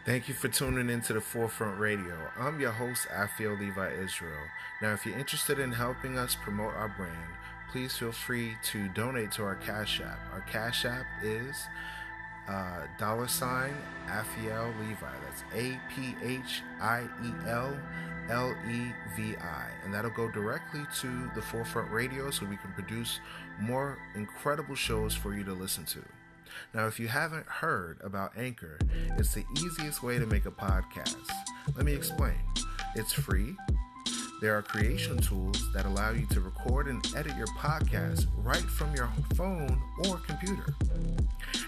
Thank you for tuning into the Forefront Radio. I'm your host, Afio Levi Israel. Now, if you're interested in helping us promote our brand, please feel free to donate to our Cash App. Our Cash App is $Afiel Levi. That's APHIELLEVI. And that'll go directly to the Forefront Radio so we can produce more incredible shows for you to listen to. Now, if you haven't heard about Anchor, it's the easiest way to make a podcast. Let me explain. It's free. There are creation tools that allow you to record and edit your podcast right from your phone or computer.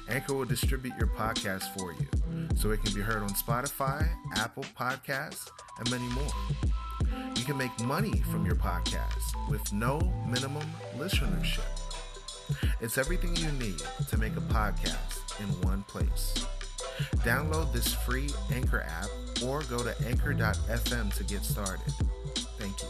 Anchor will distribute your podcast for you, so it can be heard on Spotify, Apple Podcasts, and many more. You can make money from your podcast with no minimum listenership. It's everything you need to make a podcast in one place. Download this free Anchor app or go to anchor.fm to get started. Thank you.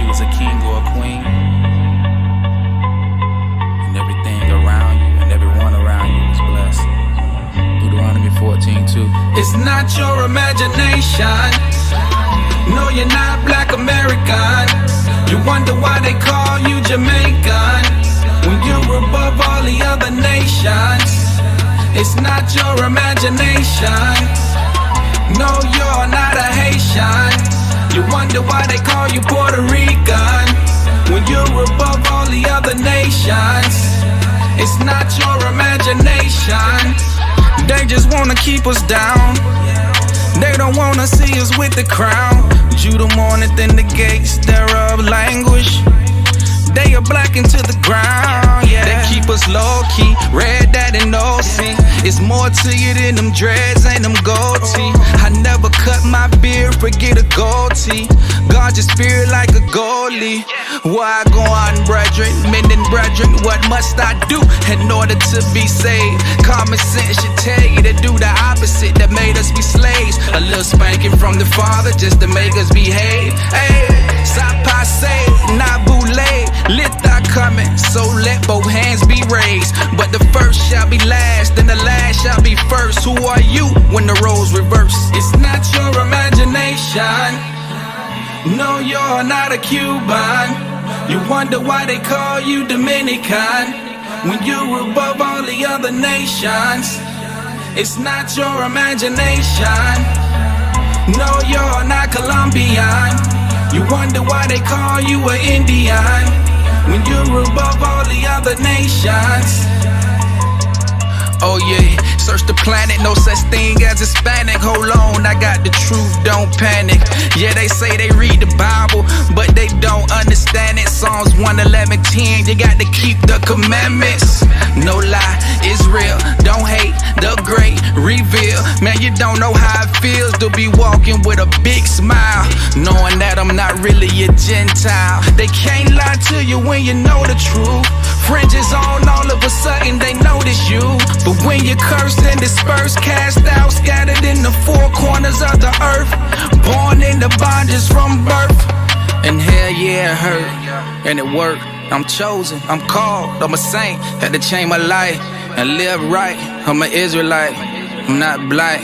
A king or a queen, and everything around you and everyone around you is blessed. Deuteronomy 14:2. It's not your imagination. No, you're not Black American. You wonder why they call you Jamaican when you're above all the other nations. It's not your imagination. No, you're not a Haitian. You wonder why they call you Puerto Rican when you're above all the other nations. It's not your imagination. They just wanna keep us down. They don't wanna see us with the crown. Judah mourneth in the gates thereof languish. They are blackened to the ground, yeah. They keep us low-key, red, that and no-see. It's more to you than them dreads and them gold teeth. I never cut my beard, forget a gold tee. God your spirit like a goalie. Why go on, brethren, men and brethren? What must I do in order to be saved? Common sense should tell you to do the opposite that made us be slaves. A little spanking from the Father just to make us behave. Hey, Sapase, Nabule. Lit thy coming, so let both hands be raised. But the first shall be last, and the last shall be first. Who are you when the roles reverse? It's not your imagination. No, you're not a Cuban. You wonder why they call you Dominican when you're above all the other nations. It's not your imagination. No, you're not Colombian. You wonder why they call you an Indian when you're above all the other nations. Oh yeah, search the planet, no such thing as Hispanic. Hold on, I got the truth, don't panic. Yeah, they say they read the Bible, but they don't understand it. Psalms 111:10, you got to keep the commandments. No lie, Israel, don't hate the great reveal. Man, you don't know how it feels to be walking with a big smile, knowing that I'm not really a Gentile. They can't lie to you when you know the truth. Fringes on, all of a sudden they notice you. But when you're cursed and dispersed, cast out, scattered in the four corners of the earth, born in the bondage from birth. And hell yeah, it hurt, and it worked. I'm chosen, I'm called, I'm a saint. Had to change my life and live right. I'm an Israelite, I'm not black.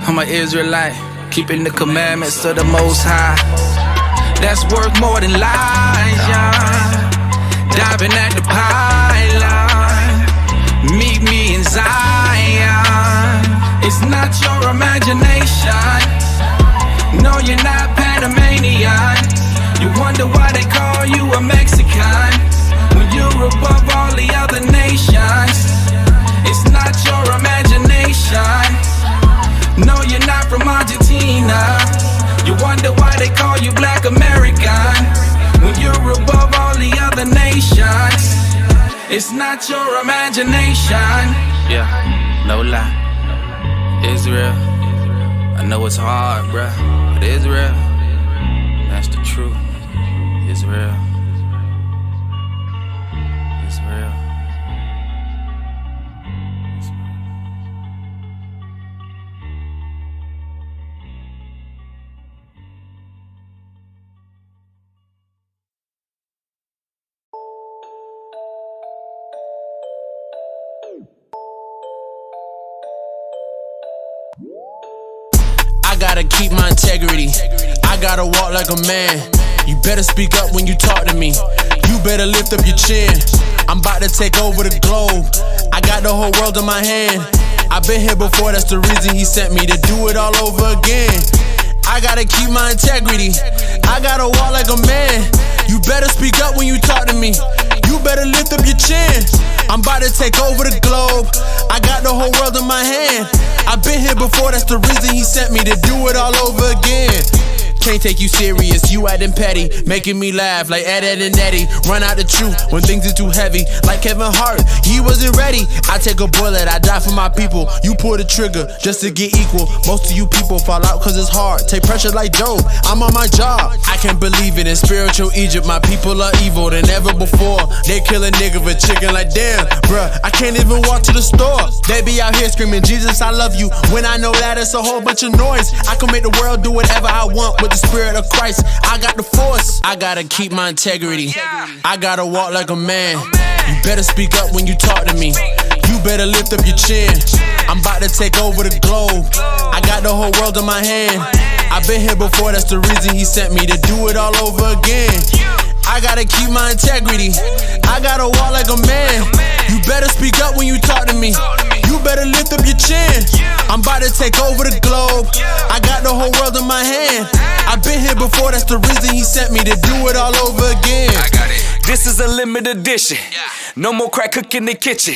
I'm an Israelite, keeping the commandments of the Most High. That's worth more than lies, yeah. Diving at the pylon, meet me in Zion. It's not your imagination. No, you're not Panamanian. You wonder why they call you a Mexican when you're above all the other nations. It's not your imagination. No, you're not from Argentina. You wonder why they call you Black American when you're above all the other nations. It's not your imagination. Yeah, no lie. Israel, I know it's hard, bruh, but Israel, that's the truth. Israel, Israel. gotta keep my integrity. I gotta walk like a man. You better speak up when you talk to me. You better lift up your chin. I'm about to take over the globe. I got the whole world in my hand. I've been here before, that's the reason he sent me to do it all over again. I gotta keep my integrity. I gotta walk like a man. You better speak up when you talk to me. You better lift up your chin. I'm about to take over the globe. I got the whole world in my hand. I've been here before, that's the reason he sent me to do it all over again. Can't take you serious, you acting petty, making me laugh like Ed and Eddie. Run out the truth when things are too heavy, like Kevin Hart, he wasn't ready. I take a bullet, I die for my people. You pull the trigger just to get equal. Most of you people fall out cause it's hard. Take pressure like Job, I'm on my job. I can't believe it, in spiritual Egypt my people are evil than ever before. They kill a nigga for chicken like damn, bruh, I can't even walk to the store. They be out here screaming, Jesus I love you, when I know that it's a whole bunch of noise. I can make the world do whatever I want with the spirit of Christ, I got the force. I gotta keep my integrity. I gotta walk like a man. You better speak up when you talk to me. You better lift up your chin. I'm about to take over the globe. I got the whole world in my hand. I've been here before, that's the reason he sent me to do it all over again. I gotta keep my integrity. I gotta walk like a man. You better speak up when you talk to me. You better lift up your chin. I'm about to take over the globe. I got the whole world in my hand. I've been here before, that's the reason he sent me to do it all over again. I got it. This is a limited edition. No more crack cook in the kitchen.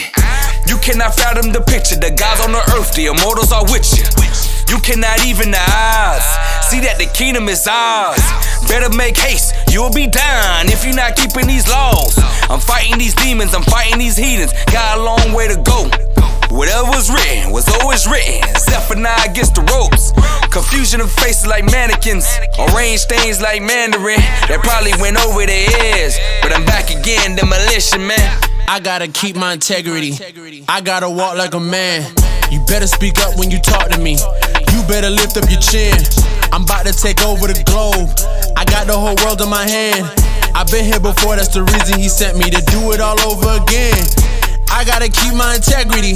You cannot fathom the picture. The gods on the earth, the immortals are with you. You cannot even the odds. See that the kingdom is ours. Better make haste, you'll be down if you're not keeping these laws. I'm fighting these demons, I'm fighting these heathens. Got a long way to go. Whatever was written was always written. Zephaniah against the ropes. Confusion of faces like mannequins. Arranged things like Mandarin. That probably went over their ears. But I'm back again, demolition man. I gotta keep my integrity. I gotta walk like a man. You better speak up when you talk to me. You better lift up your chin. I'm about to take over the globe. I got the whole world in my hand. I've been here before, that's the reason he sent me to do it all over again. I gotta keep my integrity.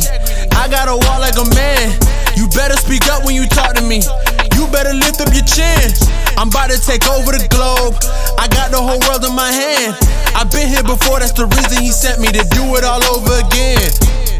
I gotta walk like a man. You better speak up when you talk to me. You better lift up your chin. I'm about to take over the globe. I got the whole world in my hand. I've been here before, that's the reason he sent me to do it all over again.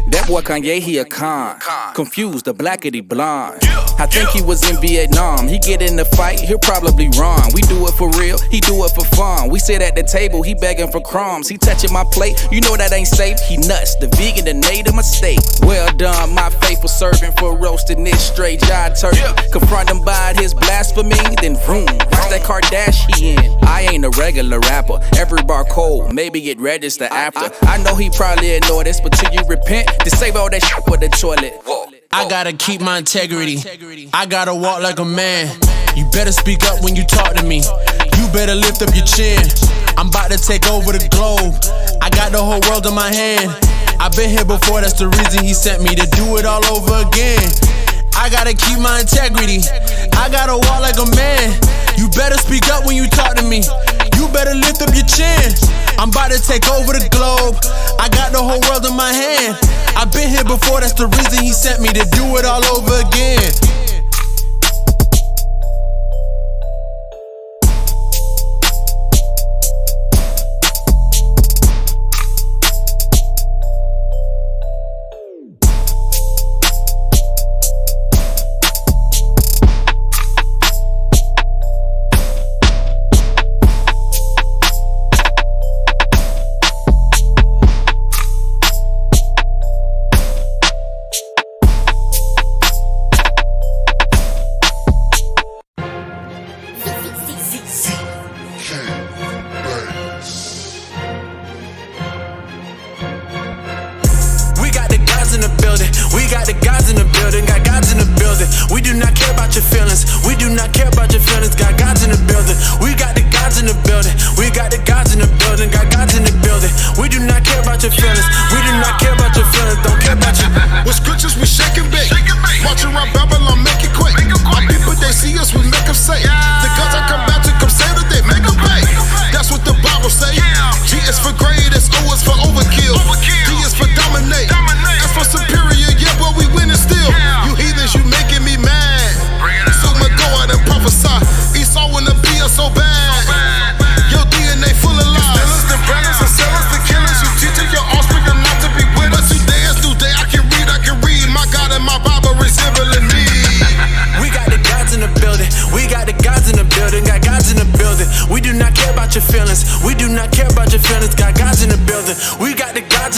That boy Kanye, he a con. Confused, the blackity blonde. I think he was in Vietnam. He get in the fight, he'll probably run. We do it for real, he do it for fun. We sit at the table, he begging for crumbs. He touching my plate, you know that ain't safe. He nuts, the vegan, the native mistake. Well done, my faithful servant, for roasting this straight jive turkey. Confront him by his blasphemy, then vroom, watch that Kardashian. I ain't a regular rapper, every bar cold, maybe it register after. I know he probably ignore this, but till you repent, to save all that shit for the toilet. I gotta keep my integrity. I gotta walk like a man. You better speak up when you talk to me. You better lift up your chin. I'm about to take over the globe. I got the whole world in my hand. I've been here before, that's the reason he sent me to do it all over again. I gotta keep my integrity. I gotta walk like a man. You better speak up when you talk to me. You better lift up your chin. I'm about to take over the globe. I got the whole world in my hand. I've been here before, that's the reason he sent me to do it all over again. We do not care about your feelings. We do not care about your feelings. Got gods in the building. We got the gods in the building. We got the gods in the building. Got gods in the building. We do not care about your feelings. We do not care about your feelings. Don't care about you. With scriptures we shake and bake. March around Babylon, make it quake. My people, they see us, we make them say. The gods I come back to come say that they make them pay. That's what the Bible say. G is for greatest, O is for overkill. D is for dominate. S for superior, yeah, but we winning still. You heathens, you making me mad. So I'm going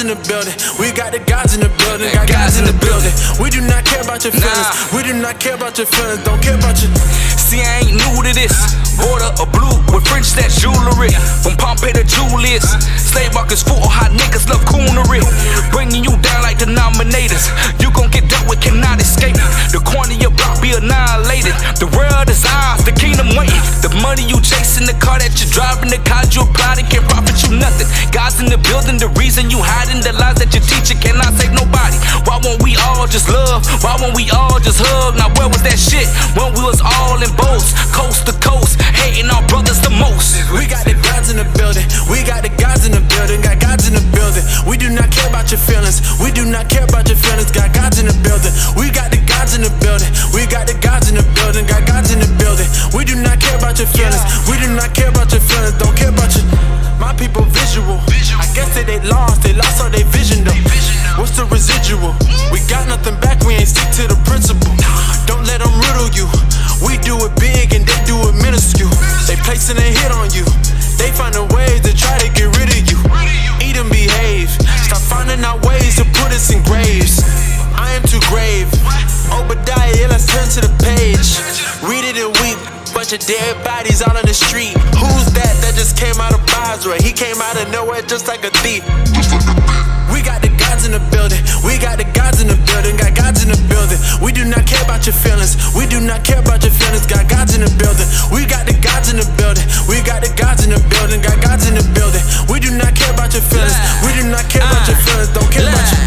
in the building. We got the gods in the building. Got guys in the building. We do not care about your feelings. We do not care about your feelings. Don't care about your. See, I ain't new to this. Border of blue with French that jewelry. From Pompeii to Julius. Slave markets full of hot niggas love coonery. Bringing you down like denominators. You gon' get dealt with, cannot escape. The corner of your block be annihilated. The world is ours, the kingdom waiting. The money you chasing, the car that you driving, the cars you applauding can't profit you nothing. God's in the building, the reason you hiding, the lies that you teaching cannot save nobody. Why won't we all just love? Why won't we all just hug? Now where was that shit when we was all in boats, coast to coast, hating our brothers the most? We got the gods in the building. We got the gods in the building. Got gods in the building. We do not care about your feelings. We do not care about your feelings. Got gods in the building. We got the gods in the building. We got the gods in the building. Got gods in the building. We do not care about your feelings. We do not care about your feelings. Don't care about your. My people visual. I guess they lost all their vision though. What's the residual? We got nothing back, we ain't stick to the principle. Don't let them riddle you. We do it big and they do it minuscule. They placing a hit on you. They finding ways to try to get rid of you. Eat and behave. Stop finding out ways to put us in graves. I am too grave. Obadiah, yeah, let's turn to the page. Read it and weep. Bunch of dead bodies out on the street. Who's that just came out of Basra? He came out of nowhere just like a thief. We got the gods in the building. We got the gods in the building. Got gods in the building. We do not care about your feelings. We do not care about your feelings. Got gods in the building. We got the gods in the building. We got the gods in the building. Got gods in the building. We do not care about your feelings. We do not care about your feelings. Don't care about your.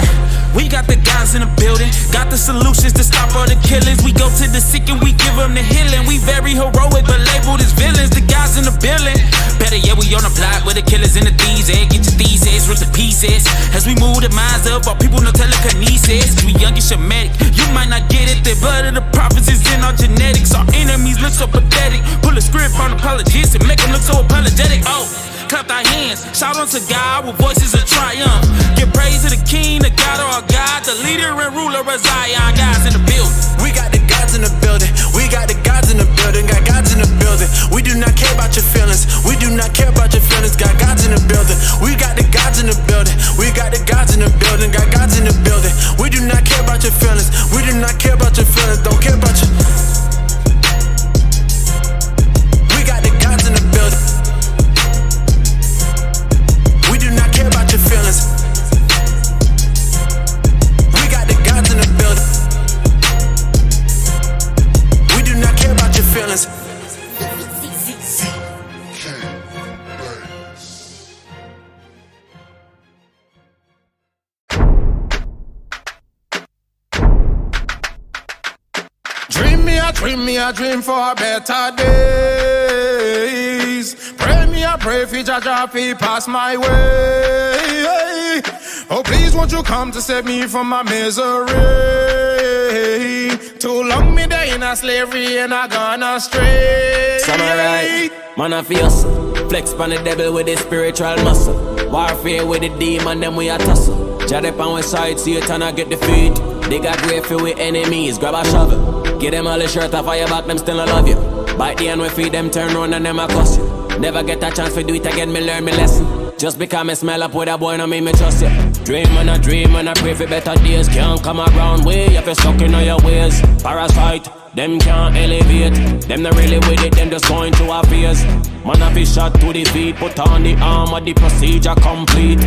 We got the guys in the building, got the solutions to stop all the killings. We go to the sick and we give them the healing. We very heroic but labeled as villains, the guys in the building. Better yet, we on the block with the killers and the thieves. Get your thesis, rip the pieces. As we move the minds of our people, no telekinesis. We young and shamanic, you might not get it. The blood of the prophets is in our genetics. Our enemies look so pathetic. Pull a script on apologists and make them look so apologetic. Oh, clap our hands, shout unto God with voices of triumph. Give praise to the King, the God of our God, the leader and ruler of Zion. Guys in the building. We got the gods in the building. We got the gods in the building. Got gods in the building. We do not care about your feelings. We do not care about your feelings. Got gods in the building. We got the gods in the building. We got the gods in the building. Got gods in the building. We do not care about your feelings. We do not care about your feelings. Don't care about your. We got the gods in the building. We do not care about your feelings. We got the gods in the building. We do not care about your feelings. I dream for better days. Pray for Jaja, fi pass my way. Oh, please won't you come to save me from my misery? Too long me there in a slavery and I gone astray. Samurai, man I fierce. Flex pan the devil with the spiritual muscle. Warfare with the demon, them we a tussle. Jadep on one side, Satan I get defeat. They got great for with enemies, grab a shovel. Give them all the shirt off of your back, them still I love you. Bite the hand we feed them, turn round and them a cuss you. Never get a chance to do it again, me learn me lesson. Just because me smell up with a boy, no mean me trust you. Dream and I pray for better days. Can't come around way if you're stuck in all your ways. Parasite, them can't elevate. Them not really with it, them just going to our fears. Man a fish shot to the feet, put on the armor, the procedure complete.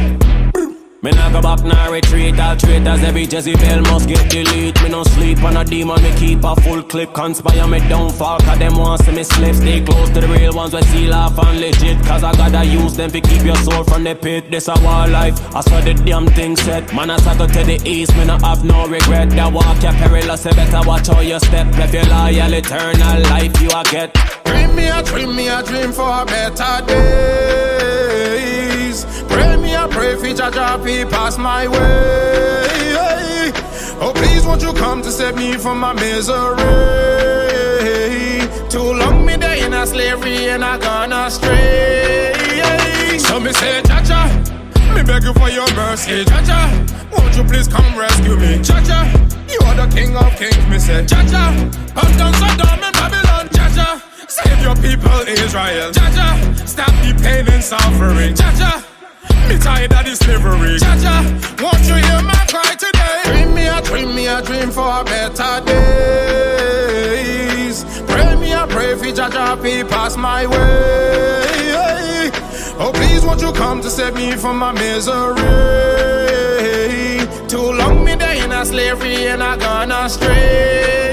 Me nah go back, nah retreat. All traitors, every Jezebel must get delete. Me no sleep on a demon, me keep a full clip. Conspire me downfall, cause them want see me slip. Stay close to the real ones, we seal off and legit. Cause I gotta use them to keep your soul from the pit. This a war life, I saw the damn thing set. Man I cycle to the east, me no have no regret. That walk you perilous, you better watch how you step. If you loyal, eternal life you a get. Dream for a better days. Pray for Jaja, fi pass my way. Oh, please won't you come to save me from my misery? Too long me there in a slavery and I gone astray. So me say, Jaja, me beg you for your mercy, Jaja. Won't you please come rescue me, Jaja? You are the king of kings, me say, Jaja. I've done Sodom and Babylon, Jaja. Save your people, Israel, Jaja. Stop the pain and suffering, Jaja. Me tired of this slavery. Jaja, won't you hear my cry today? Dream me a dream for better days. Pray me a pray for Jaja, be pass my way. Oh please won't you come to save me from my misery. Too long me day in a slavery and I gone astray.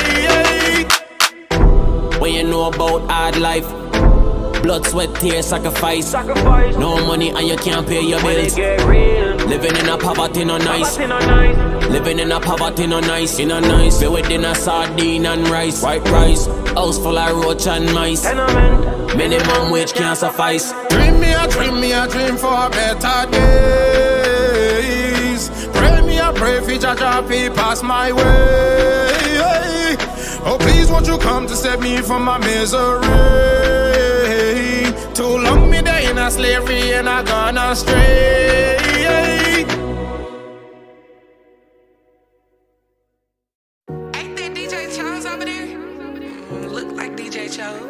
When you know about hard life, blood, sweat, tears, sacrifice. No money and you can't pay your bills. Living in a poverty no nice. Living in a poverty no nice. In a nice be within a sardine and rice. White rice, house full of roach and mice. Minimum wage can't suffice. Dream me a dream for better days. Pray me a pray for Jaja, be pass my way. Oh please won't you come to save me from my misery. Too long me day in a slavery and I gone astray. Ain't that DJ Chose over there? Look like DJ Chose.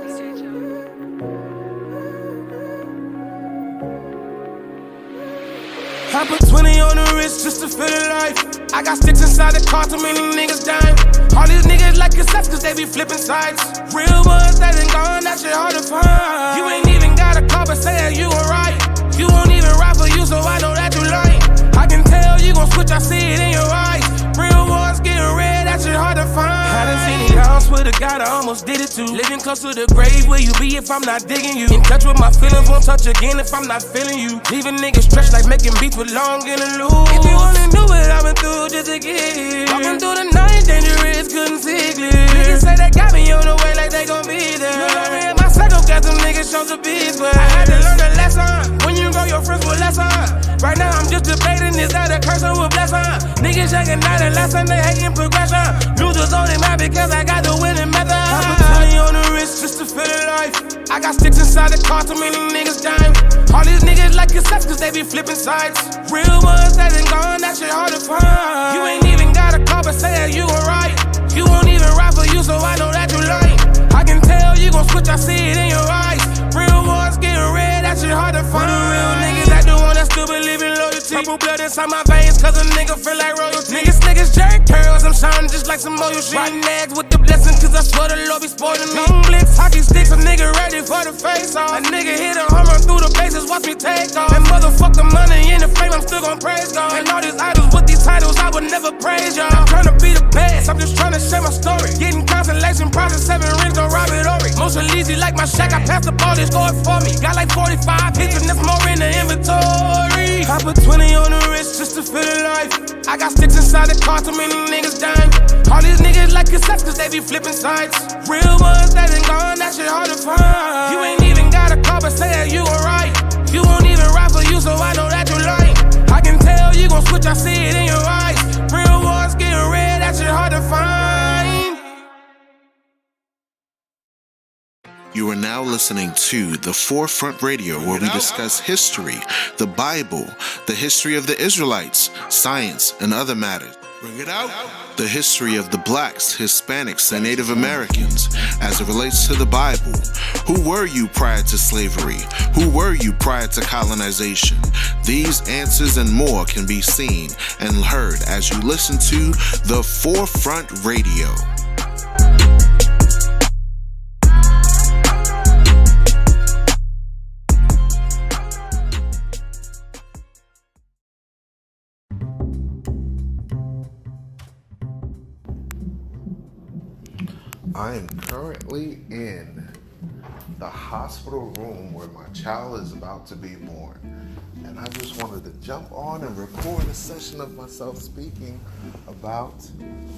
I put 20 on the wrist just to feel the life. I got sticks inside the car, too many niggas dying. All these niggas like yourself cause they be flipping sides. Real ones that ain't gone, that shit hard to find. You ain't even got a call but saying you alright. You won't even ride for you, so I know that you lying. I can tell you gon' switch, I see it in your eyes. Real ones getting red, that shit hard to find. I done seen it all, swear to God, I almost did it too. Living close to the grave, where you be if I'm not digging you. In touch with my feelings, won't touch again if I'm not feeling you. Leaving niggas stretched like making beats with long in the loop. If you only knew what I've been through just to get here. Walking through the night, dangerous, couldn't see clear. Niggas say they got me on the way like they gon' be there. Look over at my circle, got them niggas show the beats, but I had to learn a lesson. When you go, your friends will lesson. Right now I'm just debating, is that a curse or a blessing? Niggas shaking night and lesson, they hating progression. Losers only mad because I got the winning method. I put 20 on the wrist just to feel the life. I got sticks inside the car, too many niggas dying. All these niggas like yourself cause they be flipping sides. Real ones that ain't gone, that shit hard to find. You ain't even got a call but saying you alright. You won't even ride for you, so I know that you lying. I can tell you gon' switch, I see it in your eyes. Real ones getting red, that shit hard to find. For the real niggas that do one that still believe in loyalty. Purple blood inside my veins cause a nigga feel like royalty. Niggas jerk curls, I'm shining just like some oil shit. Riding eggs with the blessing cause I swear the Lord be spoiling me. Long blicks, hockey sticks, a nigga ready for the face off. A nigga hit a home run through the bases, watch me take off. And motherfuck the money in the frame, I'm still gon' praise God. And all these idols with these titles, I would never praise y'all. I'm tryna be the best, I'm just tryna share my story. Getting consolation prizes, 7 rings, don't rob it Ori. Most easy like my shack, I pass the ball, they score it for me. Got like 45 hits and there's more in the inventory. I put 20 on the wrist just to feel the life. I got sticks inside the car, too many niggas dying. All these niggas like yourself cause they be flipping sides. Real ones that ain't gone, that shit hard to find. You ain't even got a call but saying you alright. You won't even ride for you, so I know that you lying. I can tell you gon' switch, I see it in your eyes. Real ones getting red, that shit hard to find. You are now listening to The Forefront Radio, where we discuss history, the Bible, the history of the Israelites, science, and other matters. Bring it out. The history of the blacks, Hispanics, and Native Americans as it relates to the Bible. Who were you prior to slavery? Who were you prior to colonization? These answers and more can be seen and heard as you listen to The Forefront Radio. I am currently in the hospital room where my child is about to be born. And I just wanted to jump on and record a session of myself speaking about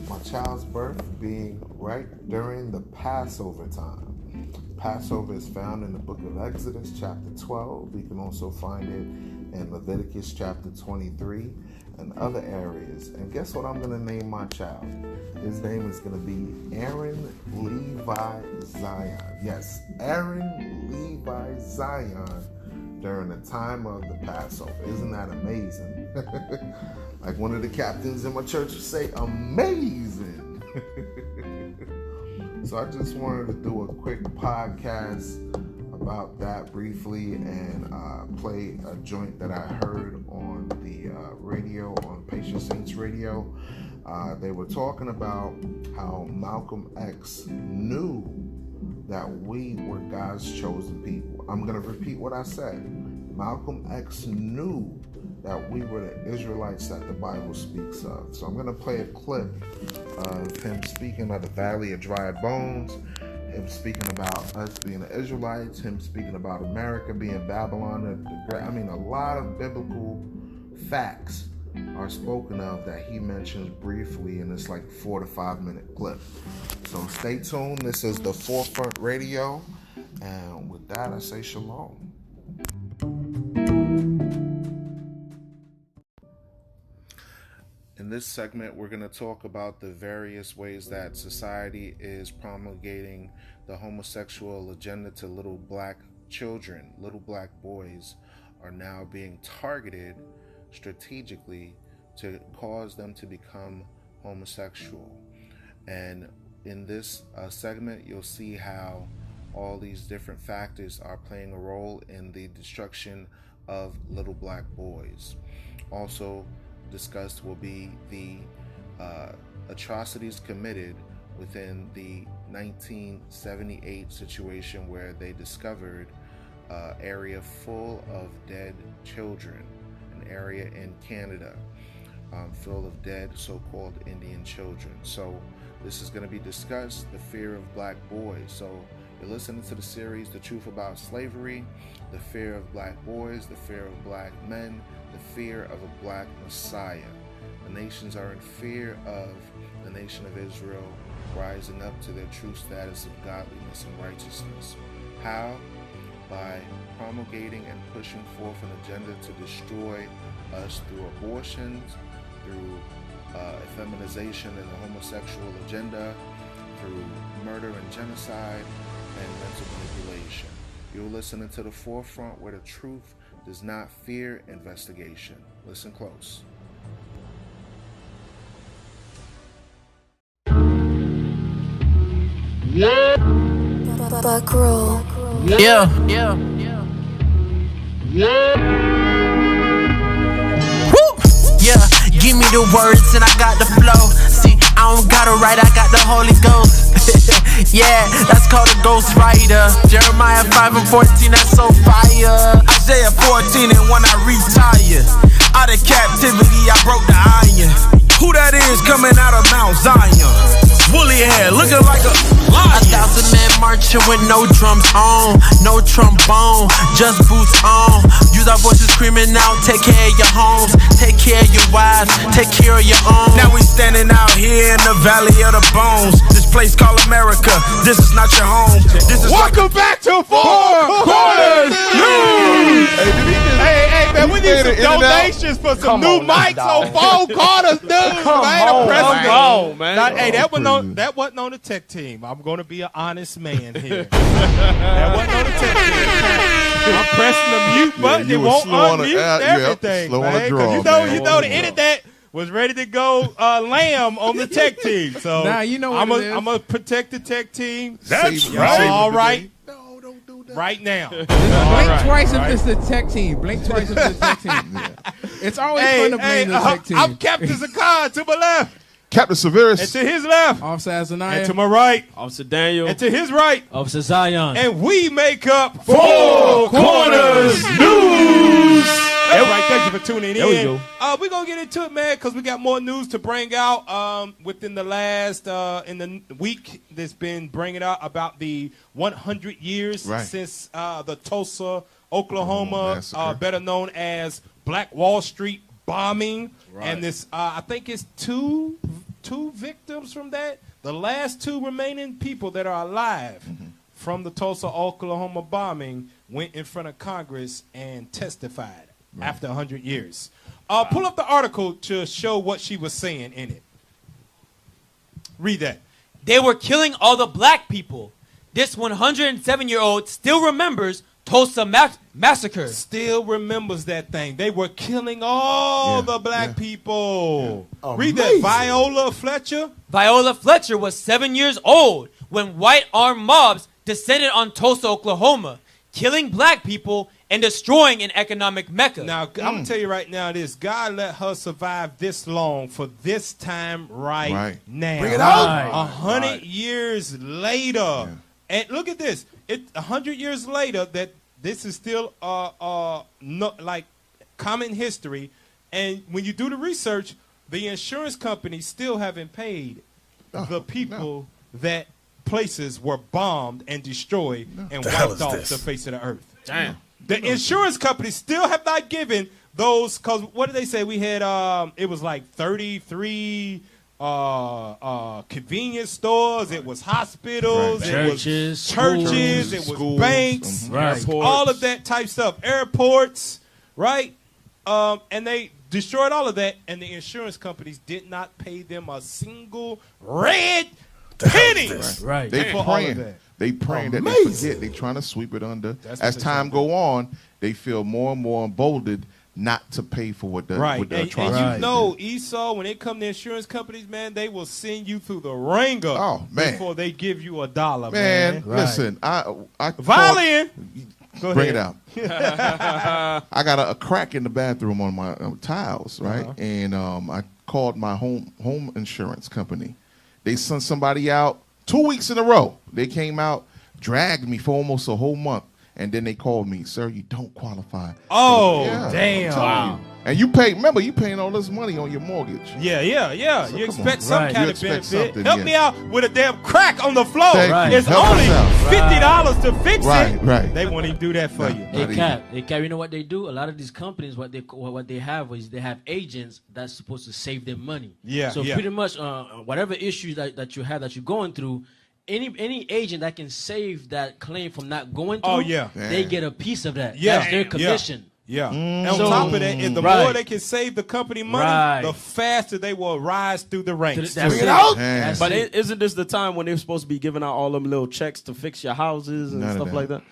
my child's birth being right during the Passover time. Passover is found in the book of Exodus chapter 12. You can also find it in Leviticus chapter 23 and other areas. And guess what I'm going to name my child? His name is going to be Aaron Levi Zion. Yes, Aaron Levi Zion during the time of the Passover. Isn't that amazing? Like one of the captains in my church would say, amazing. So I just wanted to do a quick podcast about that briefly and play a joint that I heard on the radio, on Patient Saints Radio. They were talking about how Malcolm X knew that we were God's chosen people. I'm going to repeat what I said. Malcolm X knew that we were the Israelites that the Bible speaks of. So I'm going to play a clip of him speaking of the Valley of Dry Bones, him speaking about us being the Israelites, him speaking about America being Babylon. I mean, a lot of biblical facts are spoken of that he mentions briefly in this like 4 to 5 minute clip. So stay tuned. This is the Forefront Radio. And with that, I say shalom. In this segment, we're going to talk about the various ways that society is promulgating the homosexual agenda to little black children. Little black boys are now being targeted strategically to cause them to become homosexual. And in this segment, you'll see how all these different factors are playing a role in the destruction of little black boys. Also discussed will be the atrocities committed within the 1978 situation where they discovered an area full of dead children, an area in Canada full of dead so-called Indian children. So this is going to be discussed, the fear of black boys. So you're listening to the series, The Truth About Slavery, the fear of black boys, the fear of black men, the fear of a black Messiah. The nations are in fear of the nation of Israel rising up to their true status of godliness and righteousness. How? By promulgating and pushing forth an agenda to destroy us through abortions, through effeminization and the homosexual agenda, through murder and genocide, and mental manipulation. You're listening to The Forefront, where the truth does not fear investigation. Listen close. Buck roll. Yeah. Woo! Yeah, give me the words and I got the flow. See, I don't gotta write, I got the Holy Ghost. Yeah, that's called a Ghost Rider. Jeremiah 5 and 14, that's so fire. Isaiah 14 and when I retire out of captivity, I broke the iron. Who that is coming out of Mount Zion? Woolly hair, looking like a lion. 1,000 men marching with no drums on, no trombone, just boots on. Use our voices screaming out, take care of your homes, take care of your wives, take care of your own. Now we standing out here in the Valley of the Bones. This place called America, this is not your home. This is Welcome back to Four Corners News. Hey, man, we need some donations for some new mics on Four Corners News, man. Come on, man. Hey, that wasn't on the tech team. I'm going to be an honest man here. That wasn't on the tech team. I'm pressing the mute button. It won't unmute everything, man. You know the internet was ready to go lamb on the tech team. So now you know what I'm going to protect the tech team. That's right. All right. No, don't do that. Right now. Blink twice if it's the tech team. Blink twice if it's the tech team. Yeah. It's always fun to blame the tech team. I'm Captain Zakai to my left. Captain Severus. And to his left. Officer Azaniah. And to my right. Officer Daniel. And to his right. Officer Zion. And we make up Four Corners News. Everybody, thank you for tuning in. There we go. We're going to get into it, man, because we got more news to bring out within the last, in the week that's been bringing out about the 100 years since the Tulsa, Oklahoma, better known as Black Wall Street bombing. And this, I think it's two victims from that. The last two remaining people that are alive from the Tulsa, Oklahoma bombing went in front of Congress and testified after 100 years. Pull up the article to show what she was saying in it. Read that. They were killing all the black people. This 107-year-old still remembers Tulsa massacre. Still remembers that thing. They were killing all the black people. Read that. Viola Fletcher. Viola Fletcher was 7 years old when white armed mobs descended on Tulsa, Oklahoma, killing black people and destroying an economic mecca. Now, I'm going to tell you right now this. God let her survive this long for this time right now. Bring it out. 100 years later. Yeah. And look at this. 100 years later that this is still like common history. And when you do the research, the insurance companies still haven't paid the people that places were bombed and destroyed and wiped off the face of the earth. Damn. The insurance companies still have not given those, because what did they say? We had, it was like 33 convenience stores, it was hospitals, it was churches, it was banks, all of that type stuff, airports, right? And they destroyed all of that, and the insurance companies did not pay them a single red penny. Right. They praying. They praying that they forget. They trying to sweep it under. As time go on, they feel more and more emboldened not to pay for what the atrocities. And you know, Esau, when it come to insurance companies, man, they will send you through the ringer before they give you $1, man. Listen, I Valiant. Bring it out. I got a crack in the bathroom on my tiles, right? And I called my home insurance company. They sent somebody out 2 weeks in a row. They came out, dragged me for almost a whole month, and then they called me, sir, you don't qualify. Oh, damn. Wow. And you pay, remember, you paying all this money on your mortgage. Yeah. So you expect some kind of benefit. Help me out with a damn crack on the floor. It's Help only $50 to fix it. Right. They won't even do that for you. Hey, Cap, you know what they do? A lot of these companies, what they have is they have agents that's supposed to save them money. Yeah. So pretty much whatever issues that you have that you're going through, any agent that can save that claim from not going through, they get a piece of that. That's their commission. Yeah. And on top of that, if the more they can save the company money, the faster they will rise through the ranks. But isn't this the time when they're supposed to be giving out all them little checks to fix your houses and stuff like that?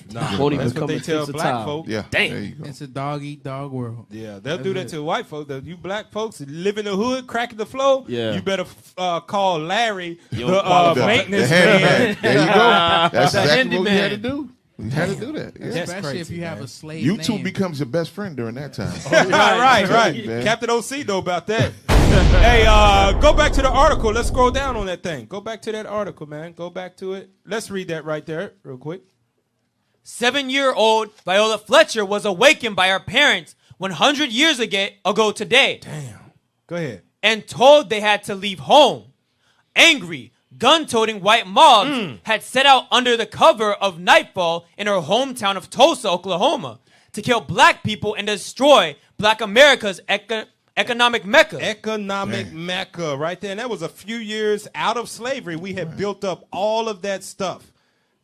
That's what they tell black folk. Yeah. Damn. It's a dog-eat-dog world. Yeah, they'll do that to white folks. You black folks live in the hood, cracking the floor, you better call Larry, the maintenance man. There you go. That's exactly what we had to do. We had to do that. Yeah. Especially if you have a slave YouTube name. becomes your best friend during that time. Right. Captain OC know about that. Hey, go back to the article. Let's scroll down on that thing. Go back to that article, man. Go back to it. Let's read that right there real quick. 7-year-old Viola Fletcher was awakened by her parents 100 years ago today. Damn. Go ahead. And told they had to leave home. Angry, gun-toting white mobs had set out under the cover of nightfall in her hometown of Tulsa, Oklahoma, to kill black people and destroy black America's economic mecca. Economic mecca, right there. And that was a few years out of slavery. We had built up all of that stuff.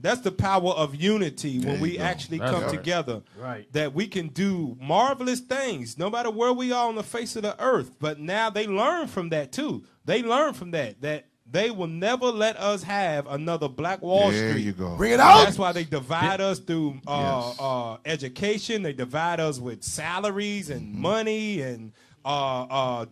That's the power of unity when we actually come together. Right. That we can do marvelous things no matter where we are on the face of the earth. But now they learn from that too. They learn from that they will never let us have another Black Wall Street. There you go. Bring it out. That's why they divide us through education. They divide us with salaries and money and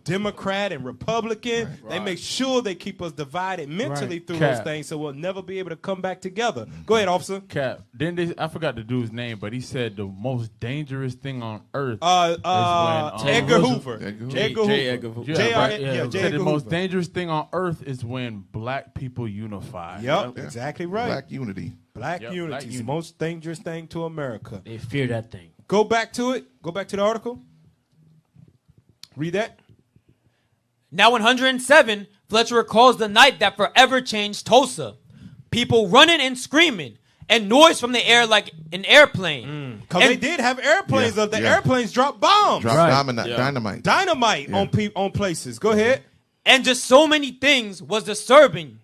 Democrat and Republican. Right. They make sure they keep us divided mentally through those things, so we'll never be able to come back together. Go ahead, officer. Cap. I forgot the dude's name, but he said the most dangerous thing on earth Edgar Hoover. J. Edgar Hoover. The most dangerous thing on earth is when black people unify. Yep, exactly right. Black unity. Black unity is the most dangerous thing to America. They fear that thing. Go back to it. Go back to the article. Read that. Now 107, Fletcher recalls the night that forever changed Tulsa. People running and screaming, and noise from the air like an airplane. Because they did have airplanes. The airplanes dropped bombs. Dynamite on places. Go ahead. And just so many things was disturbing,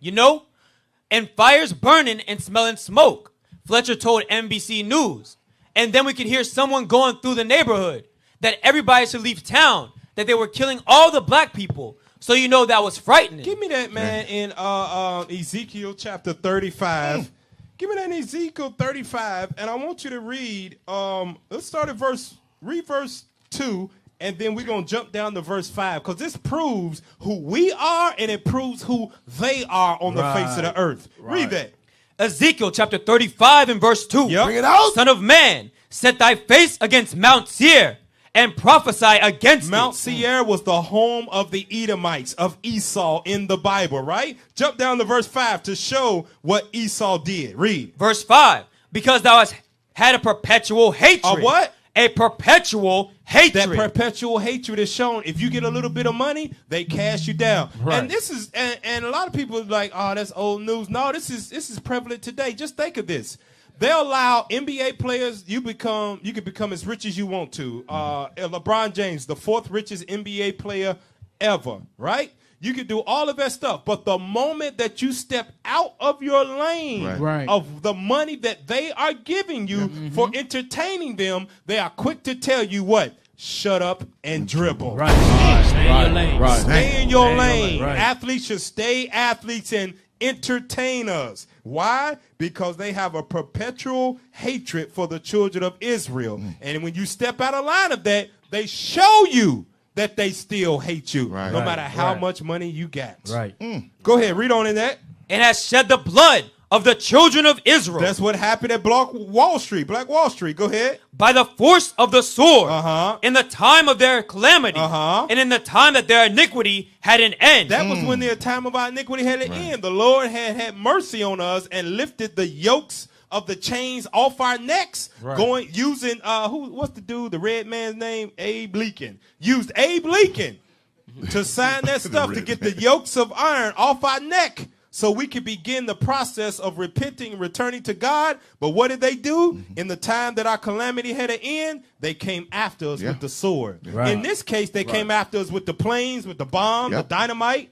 and fires burning and smelling smoke, Fletcher told NBC News. And then we could hear someone going through the neighborhood that everybody should leave town, that they were killing all the black people. So that was frightening. Give me that, man, in Ezekiel chapter 35. Give me that in Ezekiel 35, and I want you to read, let's start at verse 2, and then we're going to jump down to verse 5, because this proves who we are, and it proves who they are on the face of the earth. Read that. Ezekiel chapter 35 and verse 2. Yep. Bring it out. Son of man, set thy face against Mount Seir and prophesy against Mount it. Seir was the home of the Edomites, of Esau in the Bible, right? Jump down to verse 5 to show what Esau did. Read. Verse 5. Because thou hast had a perpetual hatred. A what? A perpetual hatred. That perpetual hatred is shown. If you get a little bit of money, they cast you down. Right. And this is, and a lot of people are like, oh, that's old news. No, this is prevalent today. Just think of this. They'll allow NBA players. You can become as rich as you want to. LeBron James, the 4th richest NBA player ever. Right? You can do all of that stuff, but the moment that you step out of your lane of the money that they are giving you for entertaining them, they are quick to tell you what? Shut up and dribble. Stay in your lane. Stay in your lane. Right. Athletes should stay athletes and entertain us. Why? Because they have a perpetual hatred for the children of Israel. And when you step out of line of that, they show you that they still hate you, no matter how much money you got. Right. Go ahead, read on in that. And has shed the blood of the children of Israel. That's what happened at Black Wall Street. Go ahead. By the force of the sword, in the time of their calamity, and in the time that their iniquity had an end. That was when the time of our iniquity had an end. The Lord had mercy on us and lifted the yokes of the chains off our necks, using what's the dude, the red man's name? Abe Lincoln. Used Abe Lincoln to sign that stuff to get the yokes of iron off our neck so we could begin the process of repenting and returning to God. But what did they do? In the time that our calamity had an end, they came after us with the sword. In this case, they came after us with the planes, with the bomb, the dynamite.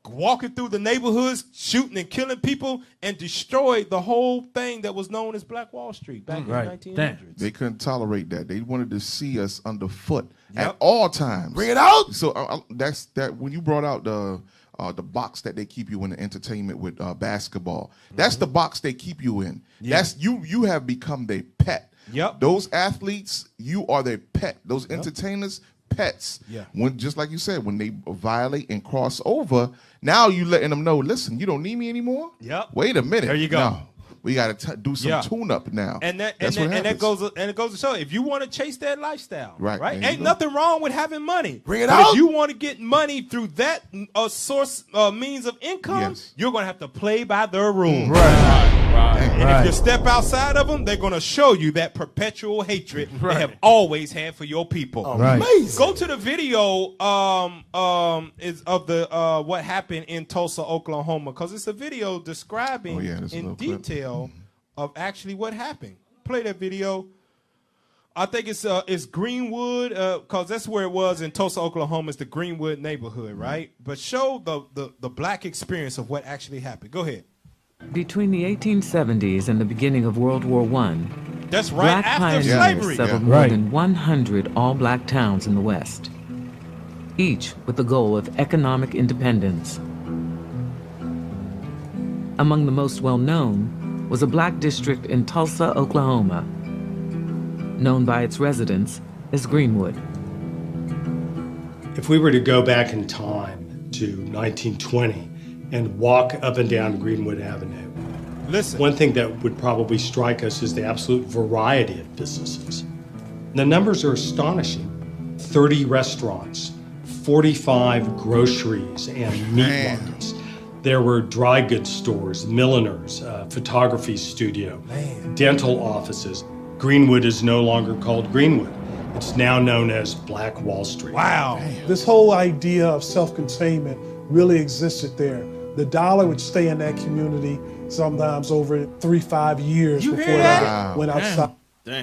Walking through the neighborhoods, shooting and killing people, and destroyed the whole thing that was known as Black Wall Street back in the 1900s. They couldn't tolerate that. They wanted to see us underfoot at all times. Bring it out. So that's that. When you brought out the box that they keep you in the entertainment with basketball, that's the box they keep you in. That's you have become their pet. Those athletes, you are their pet. Those entertainers, pets. When, just like you said, when they violate and cross over, now you letting them know, listen, you don't need me anymore. Wait a minute. There you go. No, we got to do some tune-up now. And it goes to show, if you want to chase that lifestyle, right? Ain't nothing wrong with having money. Bring it out. If you want to get money through that source means of income, you're going to have to play by their rules. And if you step outside of them, they're going to show you that perpetual hatred they have always had for your people. Go to the video is of the what happened in Tulsa, Oklahoma, because it's a video describing in detail of actually what happened. Play that video. I think it's Greenwood, because that's where it was in Tulsa, Oklahoma. It's the Greenwood neighborhood, right? But show the black experience of what actually happened. Go ahead. Between the 1870s and the beginning of World War I, that's right, black after pioneers slavery, settled more than 100 all-black towns in the West, each with the goal of economic independence. Among the most well-known was a black district in Tulsa, Oklahoma, known by its residents as Greenwood. If we were to go back in time to 1920 and walk up and down Greenwood Avenue, one thing that would probably strike us is the absolute variety of businesses. The numbers are astonishing. 30 restaurants, 45 groceries and meat markets. There were dry goods stores, milliners, photography studio, dental offices. Greenwood is no longer called Greenwood. It's now known as Black Wall Street. Wow. This whole idea of self-containment really existed there. The dollar would stay in that community sometimes over 3-5 years before it went outside.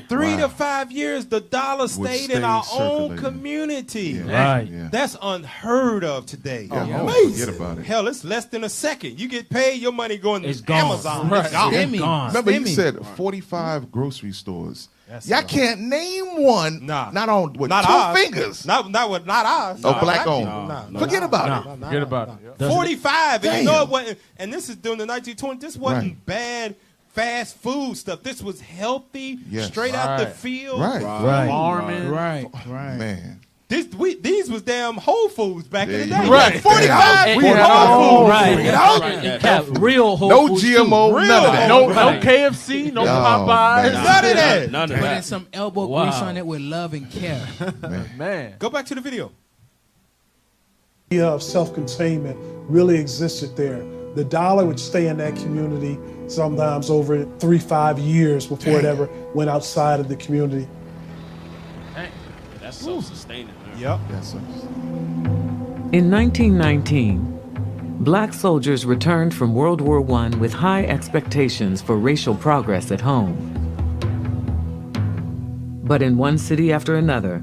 3 to 5 years, the dollar stayed in our own community. That's unheard of today. Forget about it. Hell, it's less than a second. You get paid, your money going to gone. Amazon. Right. It's gone. Remember, you said 45 grocery stores. Y'all can't name one. Not on with not two ours. fingers. Not ours. Oh, black owned. Forget about it. Forget about it. 45. And you know it wasn't. And this is during the 1920s. This wasn't bad fast food stuff. This was healthy, straight out the field. Farming. Man. These was damn Whole Foods back in the day. Right. 45 We had Whole Foods. Right. Real Whole No Foods GMO, too. none of that. No KFC, no Popeyes. None of that. None of Putting that. some elbow grease on it with love and care. Man. Go back to the video. The idea of self-containment really existed there. The dollar would stay in that community sometimes over 3-5 years before it ever went outside of the community. That's self-sustaining. Yep. In 1919, black soldiers returned from World War I with high expectations for racial progress at home. But in one city after another,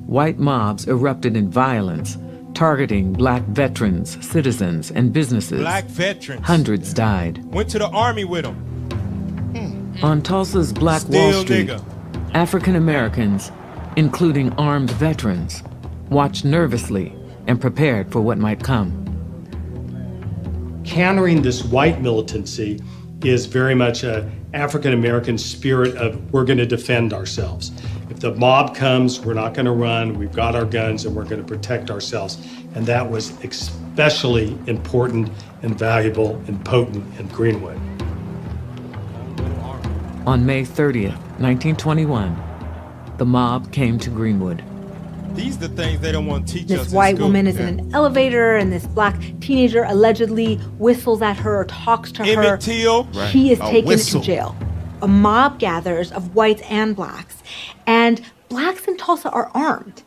white mobs erupted in violence, targeting black veterans, citizens, and businesses. Black veterans. Hundreds died. Went to the army with them. On Tulsa's Black Wall Street, African Americans, including armed veterans, watched nervously and prepared for what might come. Countering this white militancy is very much a African American spirit of we're going to defend ourselves. If the mob comes, we're not going to run. We've got our guns and we're going to protect ourselves. And that was especially important and valuable and potent in Greenwood. On May 30th, 1921, the mob came to Greenwood. These are the things they don't want to teach us. This white woman is in an elevator, and this black teenager allegedly whistles at her or talks to her. Emmett Till. He is taken to jail. A mob gathers of whites and blacks, and blacks in Tulsa are armed.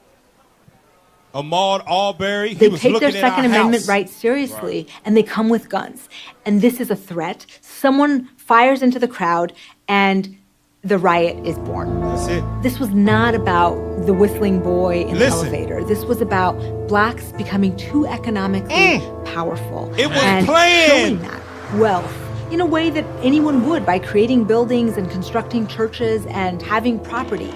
Ahmaud Arbery, They take their Second Amendment rights seriously, and they come with guns. And this is a threat. Someone fires into the crowd, and the riot is born. That's it. This was not about the whistling boy in the elevator. This was about blacks becoming too economically powerful. It was and planned. showing that wealth in a way that anyone would by creating buildings and constructing churches and having property.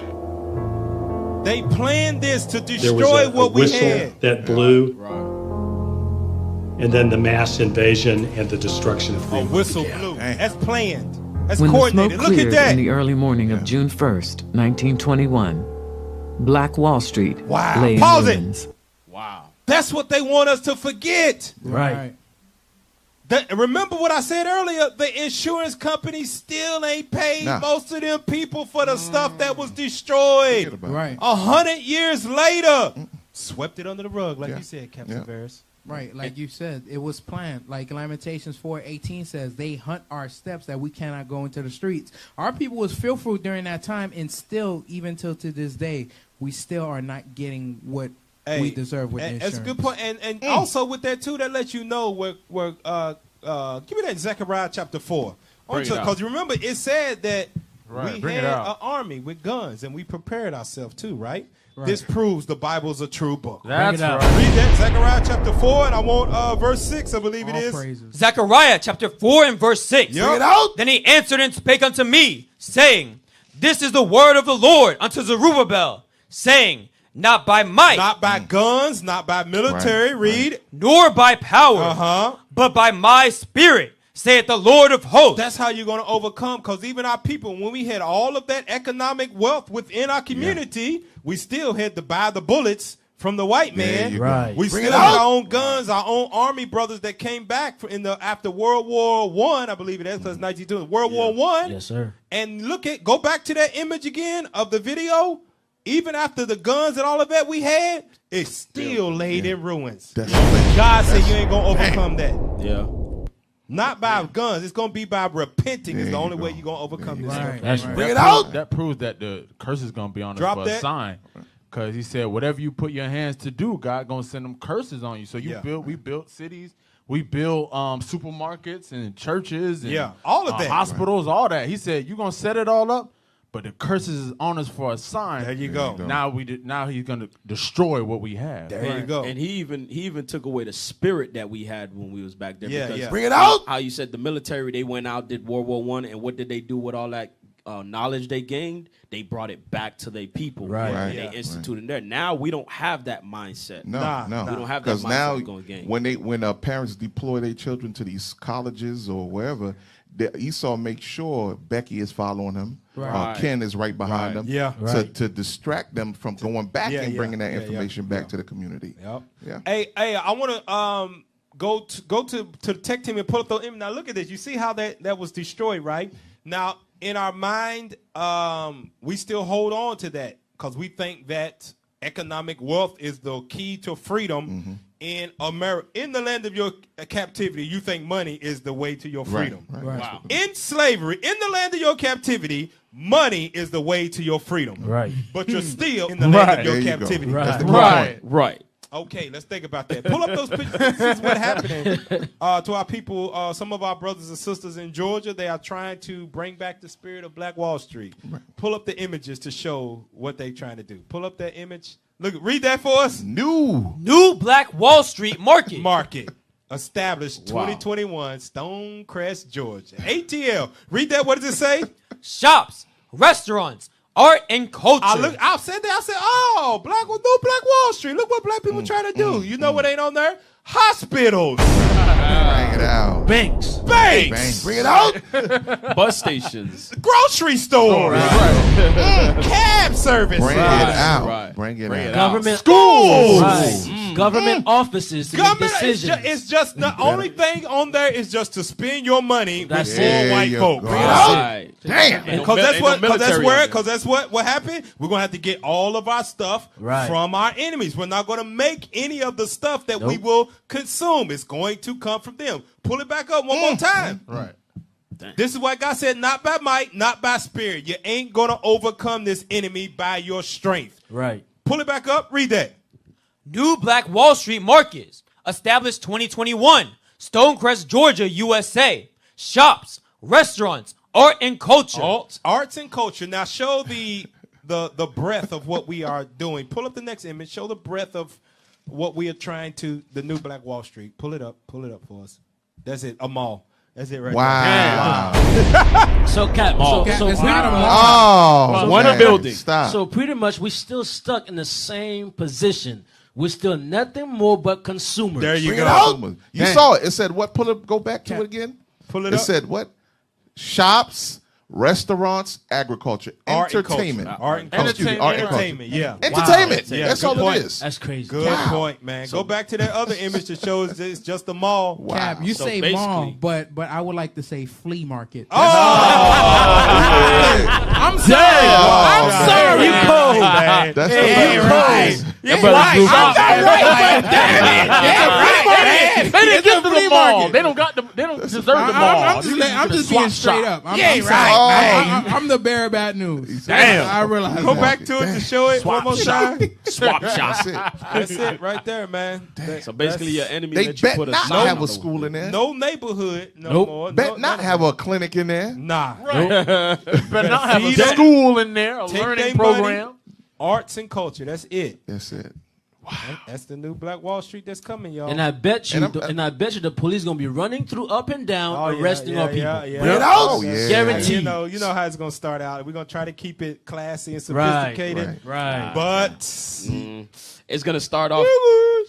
They planned this to There destroy was a what we whistle had. that blew, and then the mass invasion and the destruction of Greenwood. A whistle blew. That's planned. That's When the smoke coordinated. Look at cleared that. in the early morning of June 1st, 1921, Black Wall Street lay in Pause it. ruins. That's what they want us to forget. Right. Remember what I said earlier? The insurance companies still ain't paid most of them people for the stuff that was destroyed. Right. 100 years later, swept it under the rug, like you said, Captain Ferris. Right, like you said, it was planned. Like Lamentations 4:18 says, they hunt our steps that we cannot go into the streets. Our people was fearful during that time, and still, even till to this day, we still are not getting what we deserve with insurance. That's a good point. And also with that too, that lets you know where give me that Zechariah chapter 4. Because remember, it said that we had an army with guns and we prepared ourselves too, right? This proves the Bible's a true book. That's right. Read that, Zechariah chapter 4, and I want verse 6, I believe it is. Praises. Zechariah chapter 4 and verse 6. Bring it out. Then he answered and spake unto me, saying, This is the word of the Lord unto Zerubbabel, saying, Not by might, not by guns, not by military, read, nor by power, but by my spirit, saith the Lord of hosts. That's how you're going to overcome, because even our people, when we had all of that economic wealth within our community, we still had to buy the bullets from the white man. Right. We still had our own guns, our own army brothers that came back after World War I believe it is, because 1920, World War I. Yes, sir. And go back to that image again of the video. Even after the guns and all of that we had, it's still laid in ruins. God said you ain't going to overcome that. Yeah. Not by guns. It's going to be by repenting is the only way you're going to overcome this stuff. That's Bring it out. That proves that the curse is going to be on us Drop for that. a sign. Because he said, whatever you put your hands to do, God going to send them curses on you. So we built cities. We built supermarkets and churches and all of that. Hospitals, all that. He said, you're going to set it all up. But the curses is on us for a sign. There you go. Now he's gonna destroy what we have. There you go. And he even took away the spirit that we had when we was back there. Because Bring it out. How you said the military, they went out, did World War I, and what did they do with all that knowledge they gained? They brought it back to their people. Right. And they instituted there. Now we don't have that mindset. No. We don't have that mindset now going game. when parents deploy their children to these colleges or wherever, Esau makes sure Becky is following him. Right. Ken is right behind them. Yeah. To distract them from going back and bringing that information back to the community. Yep. Yeah. Hey, I want to go to the tech team and pull up those images. Now look at this. You see how that was destroyed, right? Now in our mind, we still hold on to that because we think that economic wealth is the key to freedom. In America, in the land of your captivity, you think money is the way to your freedom. Right. Wow. In slavery, in the land of your captivity, money is the way to your freedom. Right. But you're still in the land of your There you go. captivity. Right. That's the Right. Right. Okay, let's think about that. Pull up those pictures. This is what's happening to our people. Some of our brothers and sisters in Georgia, they are trying to bring back the spirit of Black Wall Street. Pull up the images to show what they're trying to do. Pull up that image. Look, read that for us. New Black Wall Street Market. Established 2021, Stonecrest, Georgia. ATL. Read that. What does it say? Shops, restaurants, art and culture. I said that. I said, oh, new Black Wall Street. Look what black people trying to do. You know what ain't on there? Hospitals. Bring it out. Banks. Bring it out. Bus stations. Grocery stores. Cab service. Bring it out. Bring it out. Government schools. Government offices to make Government decisions. it's just the only thing on there is just to spend your money with it. poor white folk. Right. Damn. Because that's what happened. We're gonna have to get all of our stuff from our enemies. We're not gonna make any of the stuff that we will consume. It's going to come from them. Pull it back up one more time. Right. This is what God said, not by might, not by spirit. You ain't gonna overcome this enemy by your strength. Right. Pull it back up. Read that. New Black Wall Street Markets. Established 2021. Stonecrest, Georgia, USA. Shops, restaurants, art and culture. Arts and culture. Now show the breadth of what we are doing. Pull up the next image. Show the breadth of what we are trying to, the new Black Wall Street. Pull it up for us. That's it, a mall. That's it right Wow. So Cap, it's not a mall. One building. Stop. So pretty much we still stuck in the same position. We're still nothing more but consumers. There you Bring it go. out. You saw it. It said what? Go back to it again. Pull it It up. said what? Shops, restaurants, agriculture, Art and entertainment. culture. Art and Oh, excuse me, culture. art and culture. Entertainment, yeah. Entertainment. Wow. That's Good all point. it is. That's crazy. Good point, man. Go back to that other image that shows it's just a mall. Wow. Cap, you So say basically- mall, but I would like to say flea market. Oh! I'm sorry. I'm sorry. You cold, man. That's Hey, the right. Yeah, You're right. I'm not right, but damn it. Yeah, right, man. They didn't get to flea the mall. market. They don't deserve the mall. I'm just being straight up. I'm Yeah, sorry. right, I'm the bearer of bad news. Damn. I realize Go that. back to it to show it one more time. Swap shop. That's it. That's it right there, man. So basically, your enemy They let you bet put a not sign have on a the school in there. No neighborhood no Nope. more. Bet not have a clinic in there. Nah. Better not have a See that? school in there, a Take learning they program. money, arts and culture. That's it. That's it. That's the new Black Wall Street that's coming, y'all. And I bet you, And the police gonna be running through up and down, arresting our people. Yeah. Oh, yeah. Guaranteed. You know how it's gonna start out. We're gonna try to keep it classy and Right, sophisticated. right. But It's gonna start off.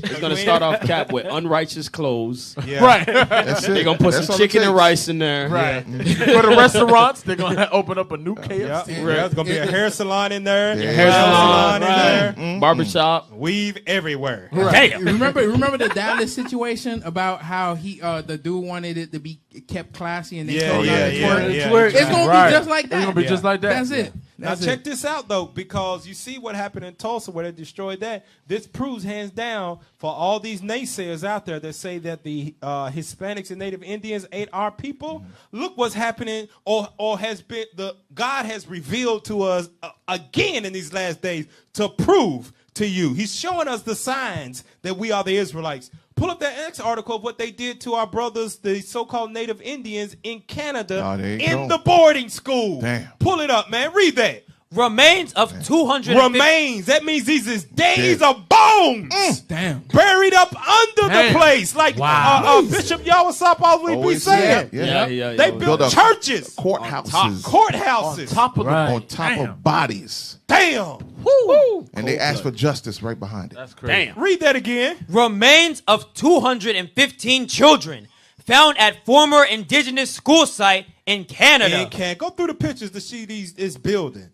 It's gonna start off, Cap, with unrighteous clothes. yeah. Right. That's it. They're gonna put That's some all it chicken and takes. rice in there. Right. For the restaurants, they're going to open up a new KFC. Yeah. There's gonna be a hair salon in there. Yeah. Hair salon in Right. there. Barbershop. Weave everywhere. Damn. Remember the Dallas situation about how the dude wanted it to be kept classy and they told him to twerk? It's gonna be just like that. It's going to be just like that. That's it. Now check this out though, because you see what happened in Tulsa where they destroyed that. This proves hands down for all these naysayers out there that say that the Hispanics and Native Indians ate our people. Look what's happening, or has been God has revealed to us again in these last days to prove to you. He's showing us the signs that we are the Israelites. Pull up that next article of what they did to our brothers, the so-called Native Indians in Canada, Oh, there you in go. the boarding school. Damn. Pull it up, man. Read that. Remains of 250. Remains. That means these is days of bones. Damn. Buried up under the place. Like Bishop Yawasop always be Always saying. Yeah. They built churches. Courthouses. Courthouses. On top of bodies. Damn. Woo. And they asked for justice right behind it. That's crazy. Read that again. Remains of 215 children found at former indigenous school site in Canada. Go through the pictures to see this building.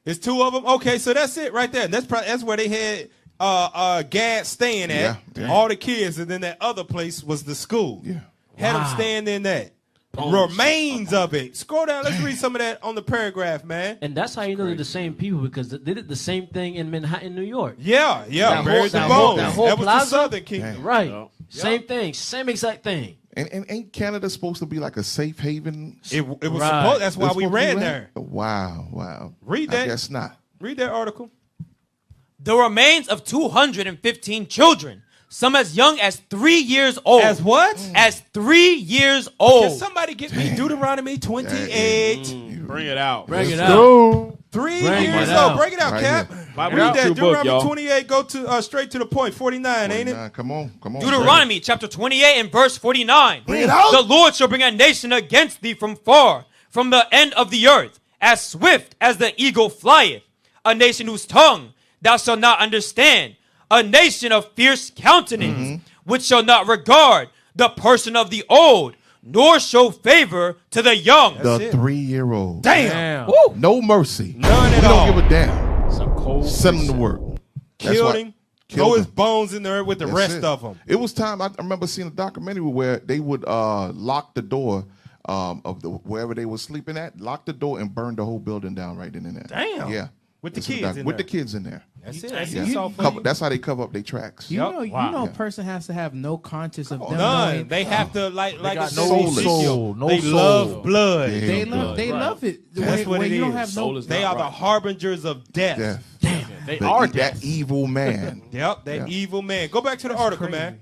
There's 2 of them. Okay, so that's it right there. That's where they had Gad staying at. Yeah. All the kids, and then that other place was the school. Yeah. Had them staying in that. Remains of it. Scroll down. Let's read some of that on the paragraph, man. And that's how you know they're the same people, because they did the same thing in Manhattan, New York. Yeah. Buried the bones. That was the Southern Kingdom. Right. Yep. Same thing. Same exact thing. And ain't Canada supposed to be like a safe haven? It was supposed. That's why we ran there. Wow. Read that. I guess not. Read that article. The remains of 215 children, some as young as 3 years old. As what? As 3 years old. Can somebody get me Deuteronomy 28? Bring it out. Bring it out. 3 years old. Break it out, Cap. Bible Read that. Deuteronomy book, 28. Go to straight to the point. 49, ain't it? Come on. Deuteronomy chapter 28 and verse 49. Bring it out. The Lord shall bring a nation against thee from far, from the end of the earth, as swift as the eagle flieth. A nation whose tongue thou shalt not understand. A nation of fierce countenance, which shall not regard the person of the old, nor show favor to the young. The 3-year-old. Damn. No mercy. None at we all. don't give a damn. Some cold. Send him to work. Killed him. Throw his bones in there with the rest of them. It was time. I remember seeing a documentary where they would lock the door of wherever they were sleeping at, lock the door and burn the whole building down right then and there. Damn. Yeah. With the kids in With there. the kids in there. That's it. That's how they cover up their tracks. You know, a person has to have no conscience of them. None. They have to like got no soul. They love blood. Yeah. They love it. That's what it you is. Don't have no. They are the harbingers of death. Damn. They are that evil man. Yep, that evil man. Go back to the article, man.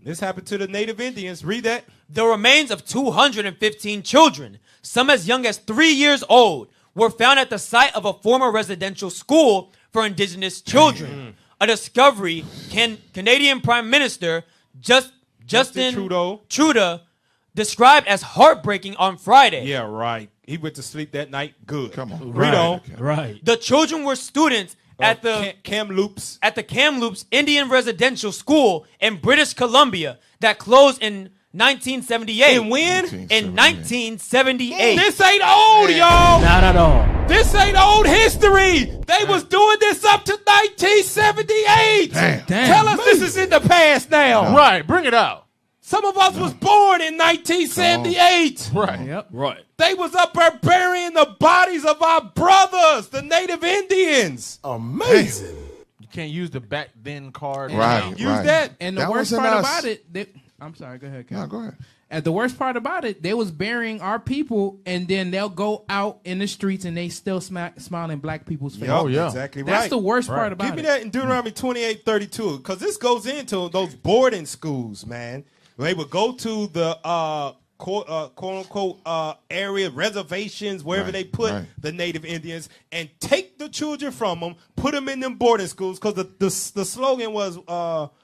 This happened to the Native Indians. Read that. The remains of 215 children, some as young as 3 years old, were found at the site of a former residential school for indigenous children. A discovery Canadian Prime Minister Justin Trudeau described as heartbreaking on Friday. Yeah, right. He went to sleep that night. Good. Come on. Read on. Right. The children were students at the Kamloops Indian Residential School in British Columbia that closed in 1978. And when? In 1978. This ain't old, y'all. Not at all. This ain't old history. They was doing this up to 1978. Damn. Tell us this is in the past now. Right, bring it out. Some of us was born in 1978. Right. Yep. Right. They was up there burying the bodies of our brothers, the Native Indians. Amazing. You can't use the back then card. Right. Use that. And the That worst wasn't part us. about it, I'm sorry. Go ahead. Ken. No, go ahead. And the worst part about it, they was burying our people, and then they'll go out in the streets and they still smiling black people's faces. Yep, exactly right. That's the worst part about it. Give me that in Deuteronomy 28:32, because this goes into those boarding schools, man. They would go to the quote unquote area reservations, wherever they put the Native Indians, and take the children from them, put them in them boarding schools, because the slogan was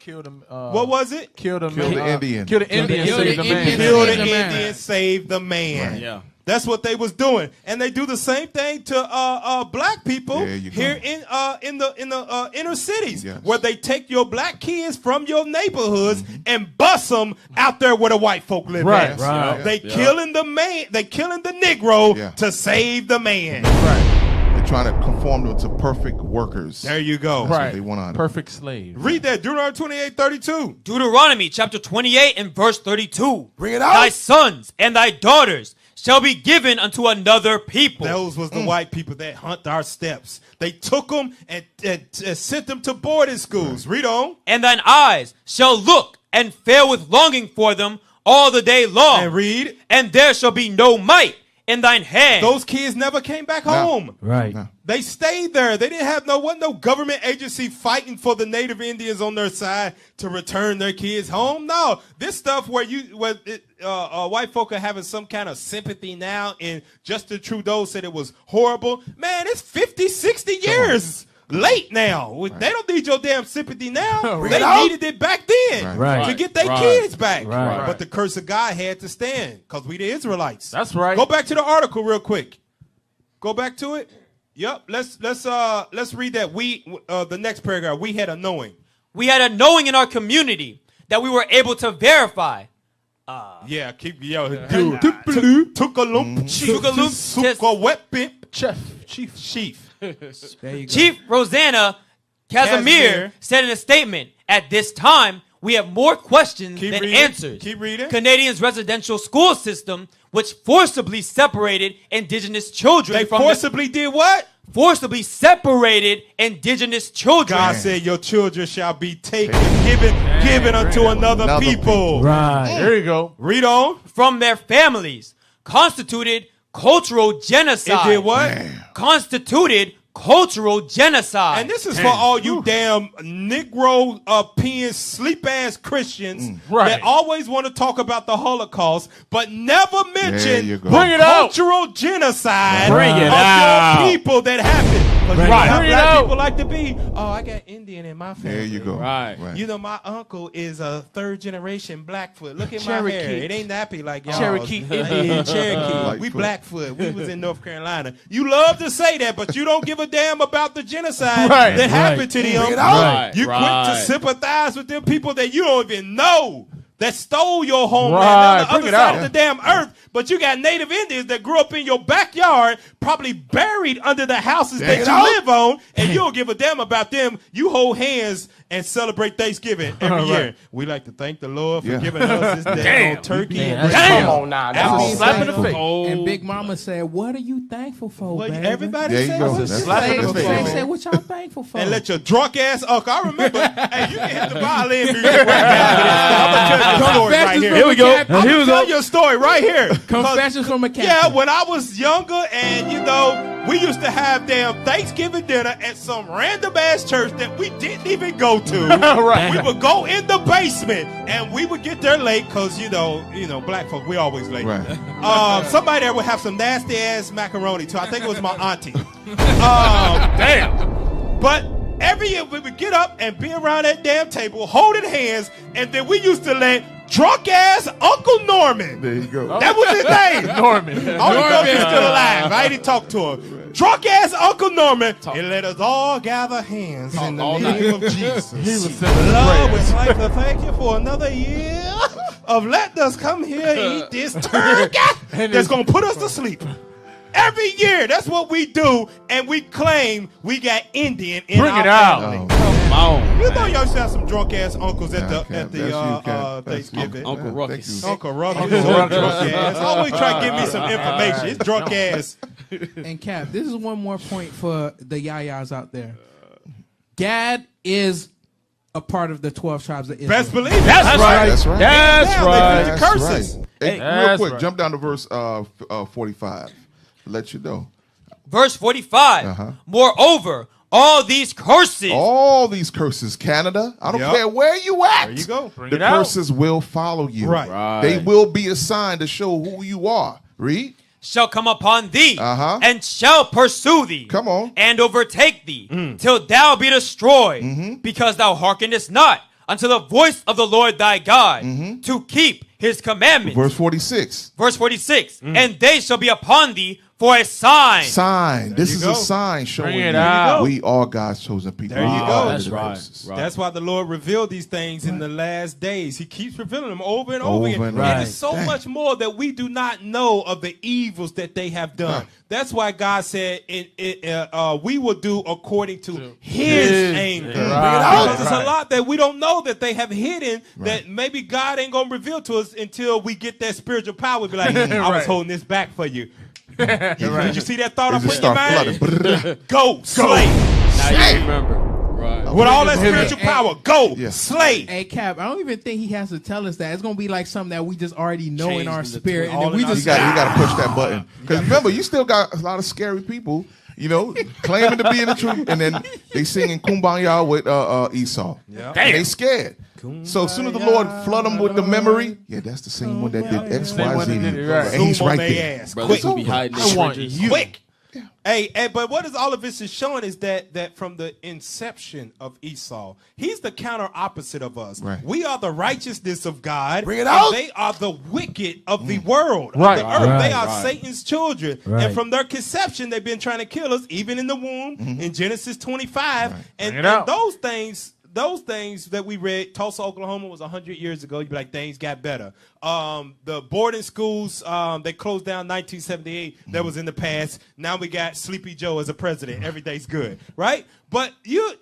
kill them. What was it? Kill the Indian. Kill the Indian. Save the man. Kill the Indian, save the man. Right. Yeah. That's what they was doing, and they do the same thing to black people here in the inner cities, where they take your black kids from your neighborhoods and bust them out there where the white folk live. Right, at. They killing the man, they killing the Negro to save the man. Right. They're trying to conform them to perfect workers. There you go. That's what they want on Perfect slave. Read that Deuteronomy 28:32. Deuteronomy chapter 28 and verse 32. Bring it out. Thy sons and thy daughters shall be given unto another people. Those was the white people that hunt our steps. They took them and sent them to boarding schools. Read on. And thine eyes shall look and fail with longing for them all the day long. And read. And there shall be no might in thine hand. Those kids never came back home. Right. They stayed there. They didn't have wasn't no government agency fighting for the Native Indians on their side to return their kids home. No, this stuff where white folk are having some kind of sympathy now, and Justin Trudeau said it was horrible. Man, it's 50, 60 years late now. They don't need your damn sympathy now. They needed it back then to get their kids back. Right. But the curse of God had to stand because we the Israelites. That's right. Go back to the article real quick. Go back to it. Yep. Let's read that. The next paragraph. We had a knowing. We had a knowing in our community that we were able to verify Yeah, keep dude. Took a lump, took a weapon, chief. There you go. Chief Rosanna Casimir said in a statement, "At this time, we have more questions than answers." Keep reading. Canadians' residential school system, which forcibly separated Indigenous children They from forcibly did what? Forcibly separated Indigenous children. God said, "Your children shall be taken, given unto another people." Right. There you go. Read on. From their families, constituted cultural genocide. It did what? Constituted cultural genocide. And this is for all you damn Negro peeing sleep ass Christians that always want to talk about the Holocaust, but never mention the cultural genocide of your people that happened. Because black people like to be, I got Indian in my family. There you go. Right. You know, my uncle is a third generation Blackfoot. Look at my hair. It ain't nappy like y'all. Cherokee Indian. Cherokee. We Blackfoot. We was in North Carolina. You love to say that, but you don't give a damn about the genocide that happened to them. You quick to sympathize with them people that you don't even know that stole your homeland on the other side of the damn earth. But you got Native Indians that grew up in your backyard, probably buried under the houses that you live on, and you don't give a damn about them. You hold hands and celebrate Thanksgiving every year. We like to thank the Lord for giving us this damn turkey. Come on now. That's a slap in the face. And Big Mama said, "What are you thankful for, baby?" Everybody There you go. says, Say what y'all thankful for. and let your drunk ass uncle. I remember, hey, you can hit the violin music right now. I'm gonna tell you a story right here. Here we go. I'm gonna tell you a story right here. Confessions from a captain. Yeah, when I was younger, and we used to have damn Thanksgiving dinner at some random ass church that we didn't even go to. We would go in the basement, and we would get there late because you know, black folk, we always late. Somebody there would have some nasty ass macaroni too. I think it was my auntie. But every year we would get up and be around that damn table, holding hands, and then we used to let drunk ass Uncle Norman. There you go. That was his name. Norman. I don't know if he's still alive. I didn't talk to him. Drunk ass Uncle Norman. And let us all gather hands in the name of Jesus. He was saying, Lord, we'd like to thank you for another year of letting us come here and eat this turkey that's going to put us to sleep. Every year, that's what we do, and we claim we got Indian in our family. Come on. You know y'all should have some drunk ass uncles at the Thanksgiving. Uncle Ruckus. Uncle Ruckus. Drunk ass. Always try to give me some information. It's drunk ass. And Cap, this is one more point for the yayas out there. Gad is a part of the 12 tribes of Israel. Best believe it. That's right. That's right. That's right. The curses. Hey, real quick, jump down to verse 45. Let you know. Verse 45. Moreover, all these curses. All these curses, Canada. I don't care where you at. There you go. The curses will follow you. Right. They will be a sign to show who you are. Read. Shall come upon thee, and shall pursue thee, come on, and overtake thee, till thou be destroyed, because thou hearkenest not unto the voice of the Lord thy God, to keep his commandments. Verse 46. Verse 46. And they shall be upon thee for a sign. This is a sign showing you we are God's chosen people. There you go. That's right. That's why the Lord revealed these things in the last days. He keeps revealing them over and over again. And there's so much more that we do not know of the evils that they have done. That's why God said we will do according to his anger. Because there's a lot that we don't know that they have hidden that maybe God ain't going to reveal to us until we get that spiritual power. Be like, I was holding this back for you. Did you see that thought I put in your mind? Go, slay. Now you remember. Right. With all that spiritual power, go, slay. Hey, Cap, I don't even think he has to tell us that. It's going to be like something that we just already know in our spirit. And then we just... You got to push that button. Because remember, you still got a lot of scary people, claiming to be in the truth, and then they singing Kumbaya with Esau. And they scared. So as soon as the Lord flood them with the memory, that's the same one that did X, Y, Z. And he's right there. Quick. Hey, but what is all of this is showing is that from the inception of Esau, he's the counter opposite of us. Right. We are the righteousness of God. Bring it out. They are the wicked of the world, of the earth. They are Satan's children. And from their conception, they've been trying to kill us, even in the womb, in Genesis 25. And those things, those things that we read, Tulsa, Oklahoma was 100 years ago. You'd be like, things got better. The boarding schools, they closed down 1978. That was in the past. Now we got Sleepy Joe as a president. Everything's good, right? But you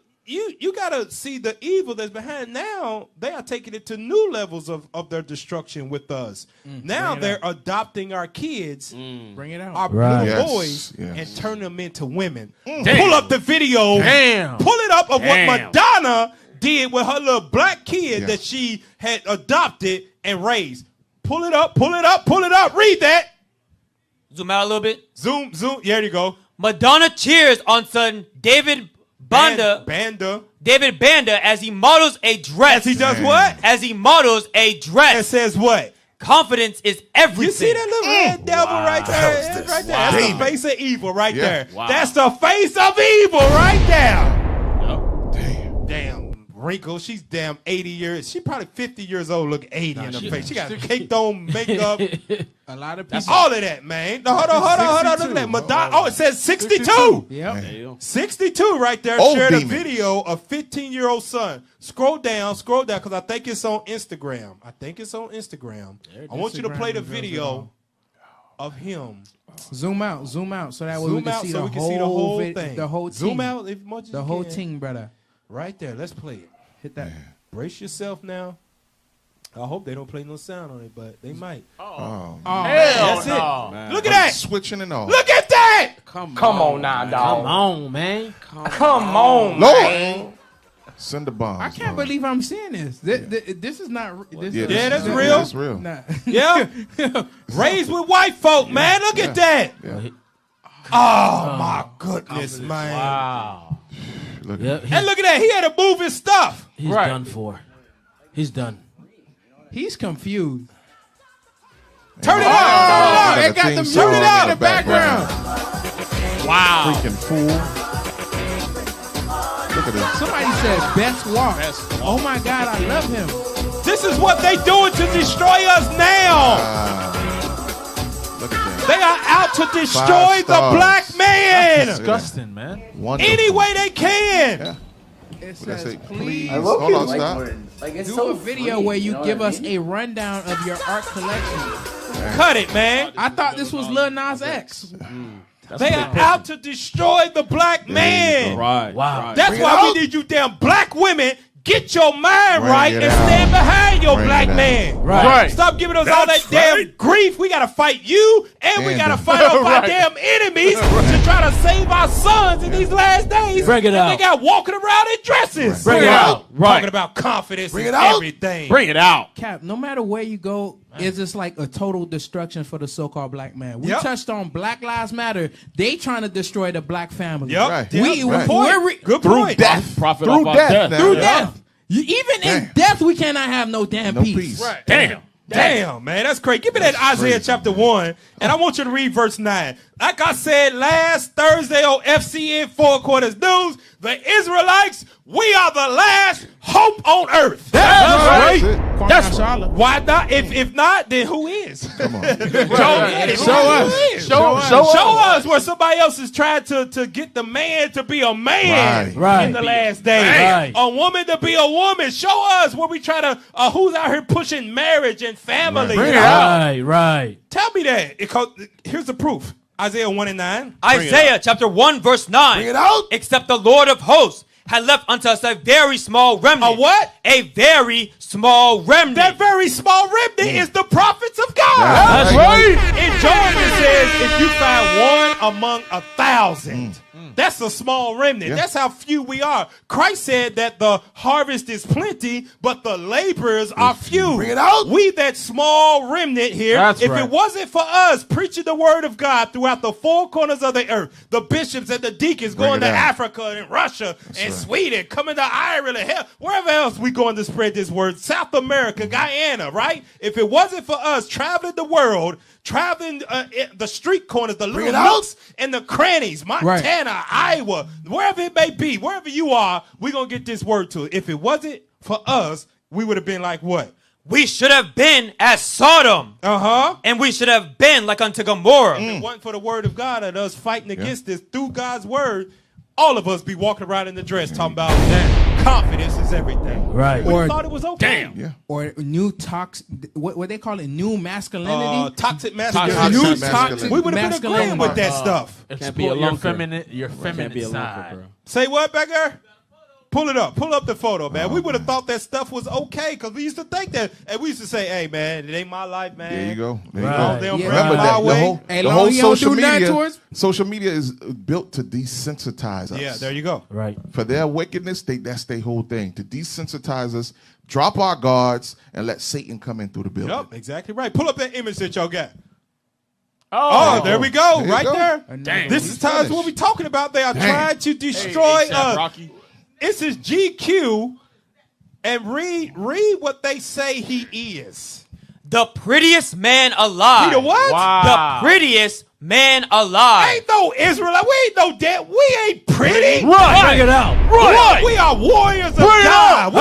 got to see the evil that's behind. Now they are taking it to new levels of their destruction with us. Now they're adopting our kids, bring it out, our right. little boys, and turn them into women. Pull up the video. Damn. Pull it up of what Madonna did with her little black kid that she had adopted and raised. Pull it up, pull it up, pull it up. Read that. Zoom out a little bit. Zoom. Yeah, there you go. Madonna cheers on son David David Banda as he models a dress. As he does what? As he models a dress. It says what? Confidence is everything. You see that little red devil right there? Right there. That's the face of evil right there. Wow. That's the face of evil right there. Damn. Wrinkle. She's damn 80 years. She probably 50 years old. Look 80 in her face. She got caked on makeup. A lot of people. That's all of that, man. No, hold on. Look at that. Madonna. Oh, it says 62. Yep. 62 right there. Old Shared a demon. video of 15-year-old son. Scroll down, because I think it's on Instagram. I want you to play the video of him. Zoom out, so that way we can see the whole thing. The whole team. Zoom out as much as the you whole can. team, brother. Right there. Let's play it. Hit that. Brace yourself now. I hope they don't play no sound on it, but they might. Hell That's no. it. Man. Look at that. Switching and all. Look at that. Come on now, dog. Come on, man. Come on, Lord. man. Send the bombs. I can't believe I'm seeing this. This is not. This that's real. That's real. Nah. Yeah. Raised with white folk, man. Look at that. Yeah. Oh, my goodness, man. Wow. Look Yep, And look at that. He had to move his stuff. he's done for. He's done. He's confused. Turn it Oh, up. It got them Turn turn it it up in the background. Wow. Freaking fool. Look at this. Somebody said best walk. Oh my God, I love him. This is what they doing to destroy us now. Look at that. They are out to destroy the black man. Disgusting, man. Wonderful. Any way they can. Yeah. It What I says, say? please Please. Hold on, stop. Like, it's do so a video free, where you know give what I us mean? a rundown of your art collection. Cut it, man. I thought this was Lil Nas X. They are out to destroy the black man. Right. Wow. That's why we need you damn black women. Get your mind Bring right it and out. stand behind your Bring black it out. man. Right. Stop giving us all that damn grief. We got to fight you, and we And got to the- fight off our damn enemies to try to save our sons in these last days. Bring it and out. They got walking around in dresses. Bring it out. Right. Talking about confidence Bring and it out. everything. Bring it out. Cap, no matter where you go, it's just like a total destruction for the so-called black man. We Yep. touched on Black Lives Matter. They trying to destroy the black family. Yep. Right. We, Right. we're Good Through point. death. Profit Through off death our death. now. through Yeah. death. Even in Damn. death, we cannot have no damn No peace. peace. Right. Damn. Man, that's crazy. Give me that Isaiah crazy, chapter 1, and I want you to read verse 9. Like I said last Thursday on FCN Four Quarters News, the Israelites, we are the last hope on earth. That's right. That's right. Why not? If not, then who is? Come on. Show us where somebody else is trying to get the man to be a man Right. in the last days. Right. A woman to be a woman. Show us where we try to, who's out here pushing marriage and family. Bring it Right. Tell me that. Here's the proof. Isaiah 1 and 9. Isaiah chapter 1 verse 9. Bring it out. Except the Lord of hosts had left unto us a very small remnant. A what? A very small remnant. That very small remnant is the prophets of God. That's right. In Job it says, if you find one among 1,000, that's a small remnant. Yeah. That's how few we are. Christ said that the harvest is plenty, but the laborers are few. Bring it out. We that small remnant here. That's if right. it wasn't for us preaching the word of God throughout the four corners of the earth, the bishops and the deacons Bring going it to out. Africa and Russia and right. Sweden, coming to Ireland, hell, wherever else we going to spread this word, South America, Guyana, right? If it wasn't for us traveling the world, traveling the street corners, the little nooks and the crannies, Montana, Iowa, wherever it may be, wherever you are, we're going to get this word to it. If it wasn't for us, we would have been like what? We should have been as Sodom. And we should have been like unto Gomorrah. If it wasn't for the word of God and us fighting against this through God's word, all of us be walking around in the dress talking about that confidence is is everything. Right. We thought it was okay. Yeah. Or new what they call it, new masculinity. Toxic masculinity. New toxic We would have been agreeing with that Uh-huh. stuff. Can't be a lunker. Your feminine side. Say what, Becker? Pull it up. Pull up the photo, man. We would have thought that stuff was okay because we used to think that. And we used to say, hey, man, it ain't my life, man. There you go. There Right. you go. They don't bring Remember it my that way. the whole social media is built to desensitize us. Yeah, there you go. Right. For their wickedness, that's their whole thing. To desensitize us, drop our guards, and let Satan come in through the building. Yep, exactly right. Pull up that image that y'all got. Oh, there we go. There you right go. there. Dang, This is times what we talking about. They are trying to destroy us. Rocky. This is GQ. And read what they say he is. The prettiest man alive. He the what? The prettiest man alive. Ain't no Israelite. We ain't no dead. We ain't pretty. Right. Bring it out. Right. We are warriors of God.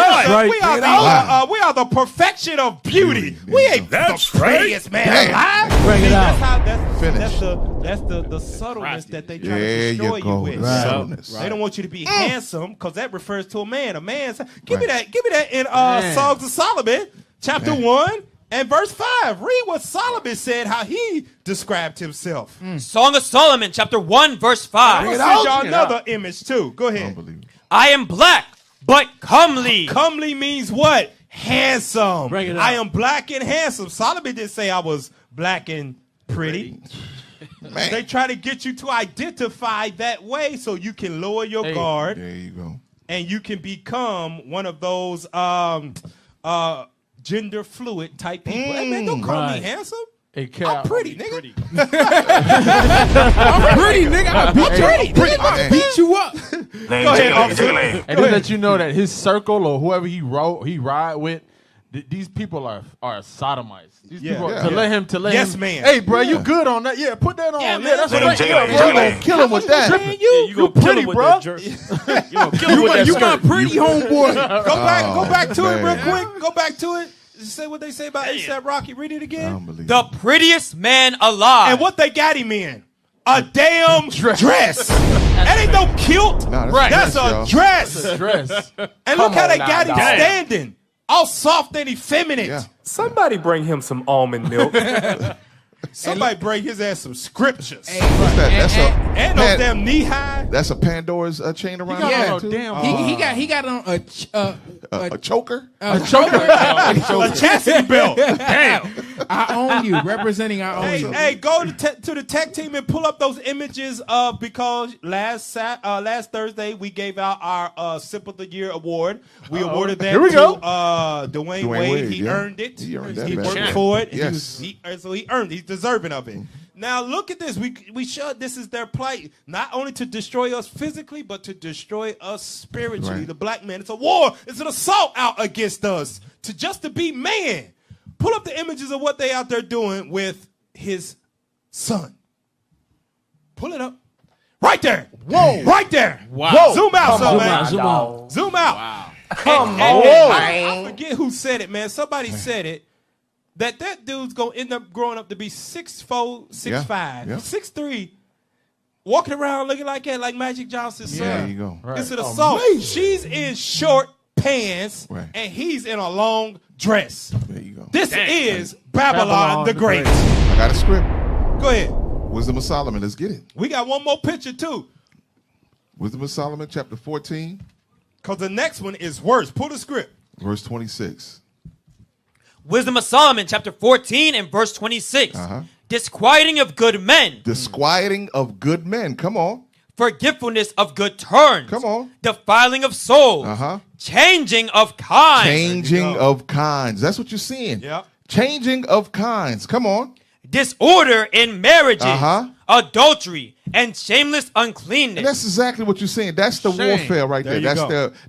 We are the perfection of beauty. We ain't the prettiest man alive. Bring it out. That's the subtleness that they try to destroy you with. Right. They don't want you to be handsome because that refers to a man. A man. Give me that in Songs of Solomon, chapter 1 and verse 5. Read what Solomon said, how he described himself. Song of Solomon, chapter 1, verse 5. I'm gonna send y'all another image too. Go ahead. I am black, but comely. Comely means what? Handsome. Bring it out. I am black and handsome. Solomon didn't say I was black and pretty. They try to get you to identify that way so you can lower your guard. There you go. And you can become one of those gender fluid type people. Hey man, don't call me handsome. Hey, I'm pretty, nigga. I'm pretty, nigga. I beat you up. Go ahead, officer. And to let you know that his circle or whoever he ride with, these people are sodomites. These people to let Yes, him. man. Hey, bro, you good on that? Yeah, put that on. Yeah, Yeah, man. that's Let right. him Yeah, bro, you gonna kill him with that. You pretty, bro. You my pretty homeboy. Go back to it real man. quick. Go back to it. Say what they say about ASAP Rocky. Read it again. The prettiest man alive. And what they got him in? A damn dress. That ain't no kilt. No, That's a dress. Dress. And look how they got him standing. All soft and effeminate. Yeah. Somebody bring him some almond milk. Somebody bring his ass some scriptures. What's that? And those damn knee high. That's a Pandora's chain around his Yeah. neck, too? He got on A choker? a choker. A chastity belt. Damn. I own you, representing I own you. Hey, go to the tech team and pull up those images because last Thursday we gave out our Sip of the Year award. We awarded that to Dwayne Wade. He earned it. He earned that He bad. worked for it. Yes. So he earned it. He's deserving of it. Now look at this. We showed this is their plight, not only to destroy us physically, but to destroy us spiritually. Right. The black man. It's a war. It's an assault out against us to be man. Pull up the images of what they out there doing with his son. Pull it up. Right there. Whoa. Right there. Wow. Whoa. Zoom out, son, man. Zoom out. Zoom out. Wow. Come on. I forget who said it, man. Somebody said it. That dude's going to end up growing up to be 6'4", 6'5", 6'3", walking around looking like that, like Magic Johnson's son. There you go. Right. It's an assault. She's in short pants, and he's in a long dress. There you go. This is Babylon the Great. I got a script. Go ahead. Wisdom of Solomon. Let's get it. We got one more picture, too, Wisdom of Solomon, chapter 14, because the next one is worse. Pull the script. verse 26. Wisdom of Solomon, chapter 14 and verse 26. Disquieting of good men. Disquieting of good men. Come on. Forgetfulness of good turns. Come on. Defiling of souls. Changing of kinds. Changing of kinds. That's what you're seeing. Yeah. Changing of kinds. Come on. Disorder in marriages. Adultery and shameless uncleanness. And that's exactly what you're saying. That's the warfare right there.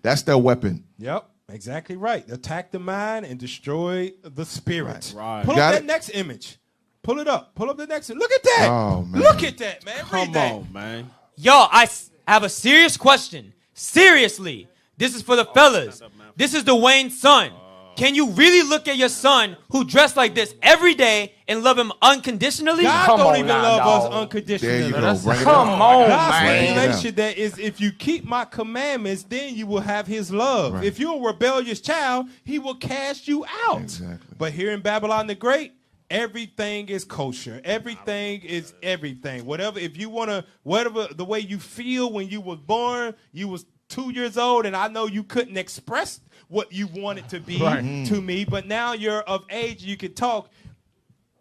That's their weapon. Yep. Exactly right. Attack the mind and destroy the spirit. Right. Pull up that next image. Pull it up. Pull up the next one. Look at that. Oh, man. Look at that, man. Come on, man. Yo, I have a serious question. Seriously. This is for the fellas. This is Dwayne's son. Can you really look at your son who dressed like this every day and love him unconditionally? God don't even love us unconditionally. There you go. Bring it Come on, God's man. Revelation that is, if you keep my commandments, then you will have his love. Right. If you're a rebellious child, he will cast you out. Exactly. But here in Babylon the Great, everything is kosher. Everything is everything. Whatever, if you want to, whatever the way you feel when you was born, you was 2 years old, and I know you couldn't express what you wanted to be to me, but now you're of age, you can talk.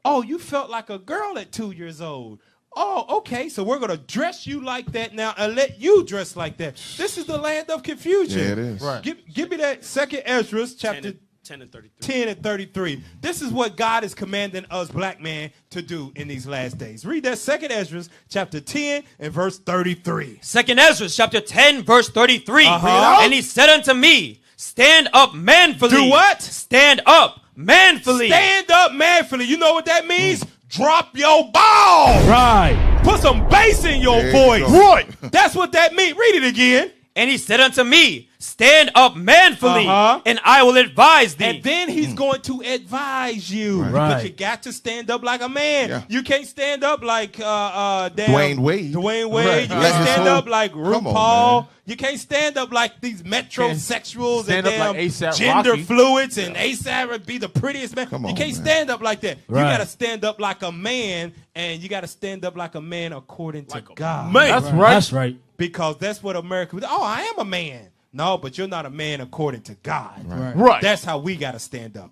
Oh, you felt like a girl at 2 years old. Oh, okay, so we're going to dress you like that now and let you dress like that. This is the land of confusion. Yeah, it is. Right. Give me that 2nd Ezra, chapter 10 and 33. 10 and 33. This is what God is commanding us black men to do in these last days. Read that 2nd Ezra, chapter 10 and verse 33. 2nd Ezra, chapter 10, verse 33. And he said unto me, stand up manfully. Do what? Stand up manfully. Stand up manfully. You know what that means? Drop your ball. Right. Put some bass in your voice. Right. That's what that means. Read it again. And he said unto me, stand up manfully, and I will advise thee. And then he's going to advise you. Right. But you got to stand up like a man. Yeah. You can't stand up like Dwayne Wade. Dwayne Wade. Right. You can't stand up like Come on, RuPaul. man. You can't stand up like these metrosexuals and stand up damn like A$AP gender Rocky. fluids and A$AP would be the prettiest man. Come You on, can't man. stand up like that. Right. You got to stand up like a man, and you got to stand up like a man according to God. That's right. That's right. Because that's what America would. Oh, I am a man. No, but you're not a man according to God. Right. That's how we got to stand up.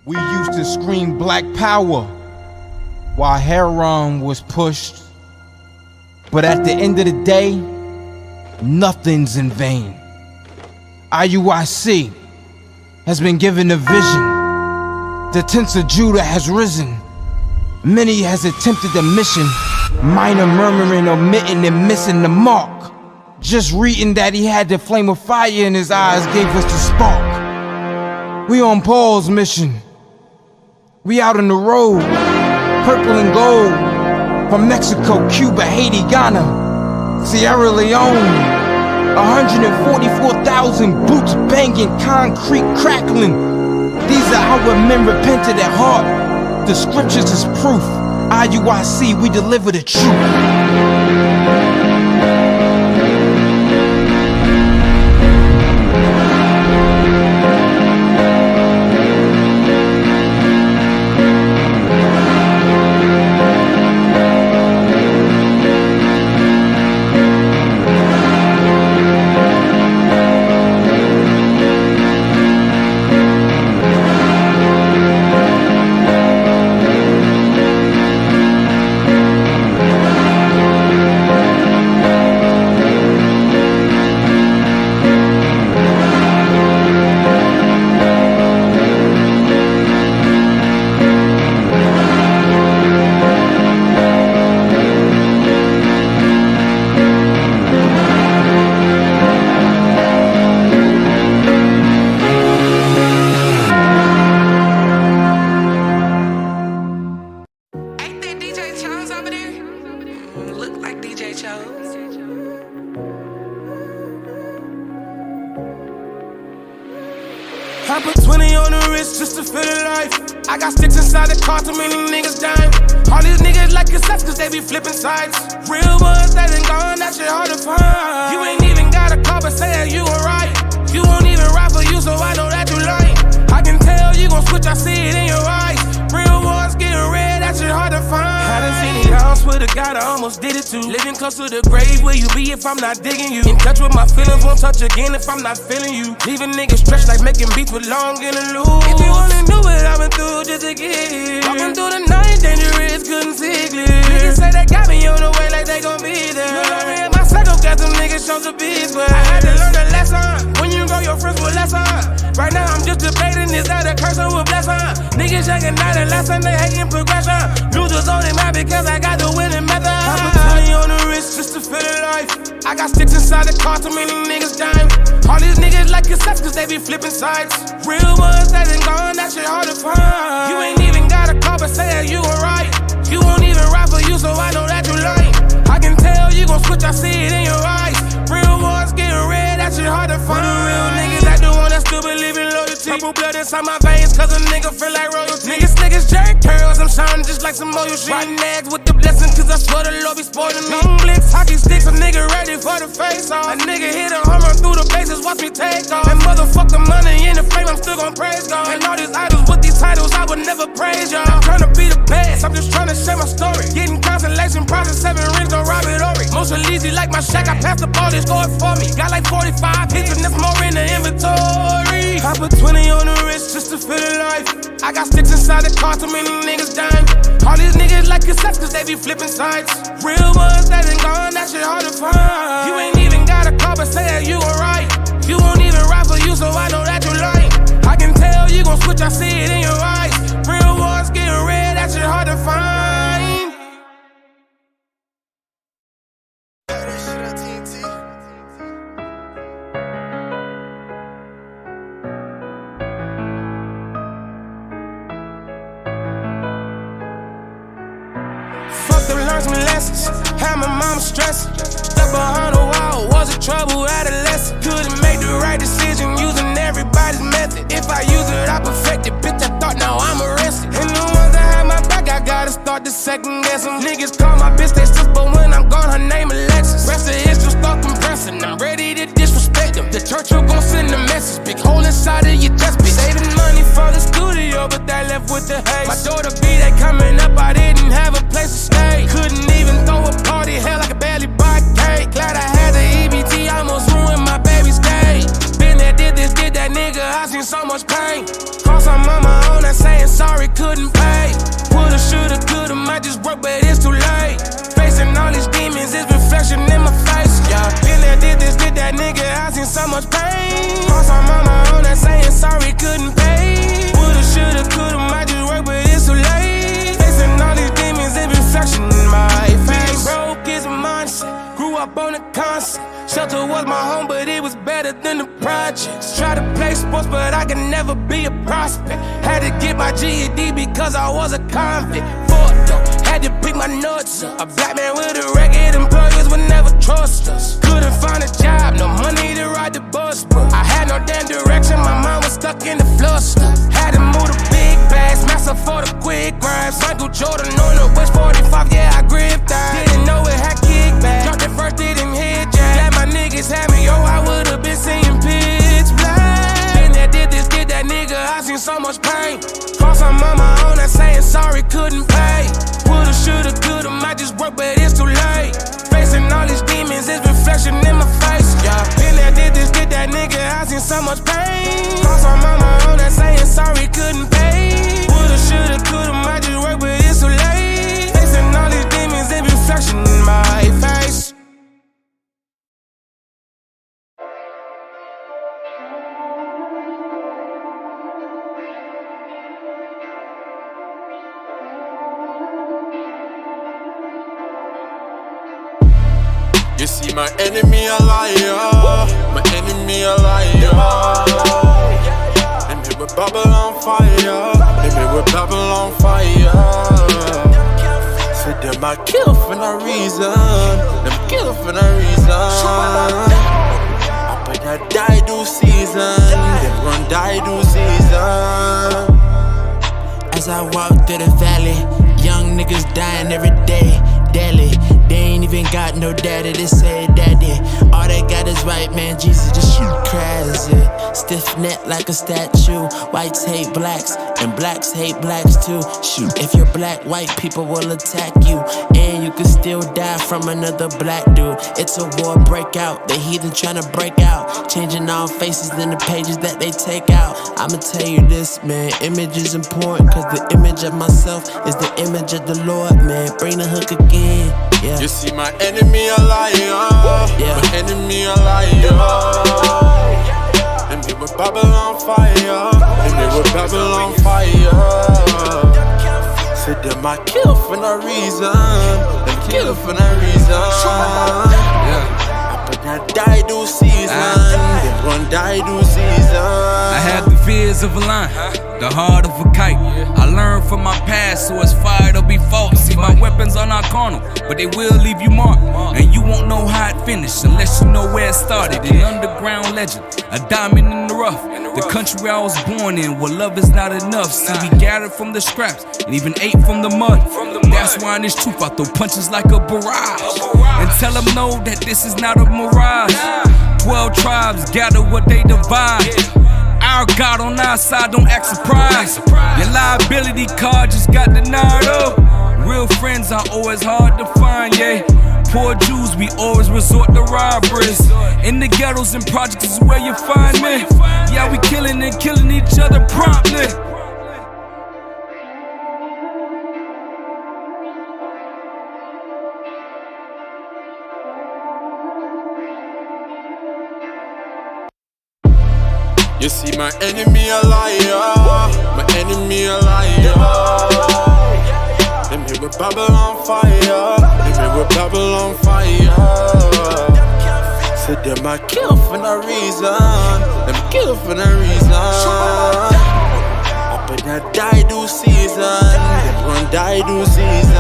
We used to scream black power while heroin was pushed. But at the end of the day, nothing's in vain. IUIC has been given a vision. The tents of Judah has risen. Many has attempted the mission. Minor murmuring, omitting, and missing the mark. Just reading that he had the flame of fire in his eyes gave us the spark. We on Paul's mission. We out on the road, purple and gold. From Mexico, Cuba, Haiti, Ghana, Sierra Leone. 144,000 boots banging, concrete crackling. These are our men repented at heart. The scriptures is proof. IUIC, we deliver the truth. I put 20 on the wrist just to feel the life. I got sticks inside the car, too many niggas dying. All these niggas like cassettes cause they be flipping sides. Real ones that ain't gone, that shit hard to find. You ain't even got a call but saying you alright. You won't even ride for you, so I know that you lying. I can tell you gon' switch, I see it in your eyes. Real ones getting red, that shit hard to find. I done seen it, I swear to God, I almost did it too. Living close to the grave, where you be if I'm not digging you? In touch with my feelings, won't touch again if I'm not feeling you. Leaving niggas stretched like making beats with long in the loop. If you only knew what I've been through just to get here. Walking through the night, dangerous, couldn't see clear. Niggas say they got me on the way like they gon' be there. No longer in my circle, got them niggas show the beats, but I had to learn a lesson. When you go, your friends will lesson. Right now I'm just debating, is that a curse or a blessing? Niggas shaking out and lesson, they hating progression. Losers only mad because I got the winning method. I put 20 on the wrist just to feel the life. I got sticks inside the car, too many niggas dying. All these niggas like cassettes cause they be flipping sides. Real ones that ain't gone, that shit hard to find. You ain't even got a call but saying you alright. You won't even ride for you, so I know that you lying. I can tell you gon' switch, I see it in your eyes. that shit hard to find. For the real niggas, I do one that still believe in loyalty. Purple blood inside my veins, cause a nigga feel like royalty. Niggas jerk curls, I'm shining just like some oil shit. Riding nags with the blessing, cause I swear the Lord be spoiling me. Long blicks, hockey sticks, a nigga ready for the face off. A nigga hit a home run through the bases, watch me take off. And motherfuck the money in the frame, I'm still gon' praise God. And all these idols with these titles, I would never praise y'all. I'm tryna be the best, I'm just tryna share my story. Getting consolation prizes, 7 rings, don't rob it Ori. Most easy like my shack, I pass the ball, they score it for me. Got like 45 hits and that's more in the inventory. I put 20 on the wrist just to feel alive. I got sticks inside the car, too many niggas dying. All these niggas like cassettes cause they be flipping sides. Real ones that ain't gone, that shit hard to find. You ain't even got a car but say that you alright. You won't even ride for you so I know that you lying. I can tell you gon' switch, I see it in your eyes. Real ones getting red, that shit hard to find. Learn some lessons, had my mama stressing. Stuck behind the wall, was a trouble adolescent. Couldn't make the right decision using everybody's method. If I use it, I perfect it. Bitch, I thought now I'm arrested. And the ones that had my back, I gotta start to second guess them. Niggas call my bitch they sis, but when I'm gone, her name Alexis. Rest of history start compressing. I'm ready to disrespect them. The church will gon' send a message. Big hole inside of your chest, bitch. Saving money for the studio, but that left with the haze. My daughter be they coming up, I didn't have a place to stay. Couldn't even throw a party, hell I could barely buy cake. Glad I had the EBT, almost ruined my baby's day. Been there, did this, did that, nigga, I seen so much pain. Cost I'm on my own, I'm saying sorry, couldn't pay. Woulda, shoulda, coulda, might just work, but it's too late. Facing all these demons, it's reflection in my face, yeah. Been there, did this, did that, nigga, I seen so much pain. Cost I'm on my own, I'm saying sorry, couldn't pay. Woulda, shoulda, coulda, might just work, but it's too late. Facing all these demons, it's reflection in my face. Broke is a mindset, grew up on the concept. Shelter was my home, but it was better than the projects. Try to play sports, but I could never be a prospect. Had to get my GED because I was a convict. Fucked up, had to pick my nuts up. A black man with a record, employers would never trust us. Couldn't find a job, no money to ride the bus, bro. I had no damn direction, my mind was stuck in the fluster. Had to move the big bags, master for the quick grind. Michael Jordan on the West 45, yeah, I gripped that. Didn't know it had kickback. Dropped it first, didn't hit jack. Glad my niggas had me, yo, I would've been seeing pitch black. Been there, did this, did that, nigga, I seen so much pain. Cost I'm on my own, I'm saying sorry, couldn't pay. Woulda, shoulda, coulda, might just work, but it's too late. Facing all these demons, it's reflection in my face, yeah. Been there, did this, did that, nigga, I seen so much pain. Cost I'm on my own, I'm saying sorry, couldn't pay. Woulda, shoulda, coulda, might just work, but it's too late. Facing all these demons, it's reflection in my face. You see my enemy a liar, my enemy a liar. And me with Babylon fire, and me with Babylon fire. So them I kill for no reason, them kill for no reason. I put that die do season, them run die do season. As I walk through the valley, young niggas dying every day, daily. They ain't even got no daddy to say daddy. All they got is white man Jesus to shoot crazy. Stiff neck like a statue. Whites hate blacks and blacks hate blacks too. Shoot, if you're black, white people will attack you, and you can still die from another black dude. It's a war breakout, the heathen tryna break out, changing all faces in the pages that they take out. I'ma tell you this, man, image is important, cause the image of myself is the image of the Lord, man. Bring the hook again, yeah. You see my enemy a liar, yeah. My enemy a liar. And me with Babylon fire, and me with Babylon fire. Say them I kill for no reason, them kill for no reason. Yeah. I put that die do season, them run die do season. I had the fears of a lion, the heart of a kite. I learned from my past, so it's fire to be fought. See, my weapons are not carnal, but they will leave you marked. And you won't know how it finished unless you know where it started. An underground legend, a diamond in the rough. The country I was born in, where love is not enough. See, we gathered from the scraps and even ate from the mud. That's why in this truth I throw punches like a barrage. And tell them no, that this is not a mirage. 12 tribes gather what they divide. Our God on our side, don't act surprised. Your liability card just got denied up. Real friends are always hard to find, yeah. Poor Jews, we always resort to robberies. In the ghettos and projects is where you find me. Yeah, we killing and killing each other promptly. You see my enemy a liar, my enemy a liar. Them here with Babylon fire, them here with Babylon fire. Say them a kill for no reason, them kill for no reason. Up in that die do season, them run die do season.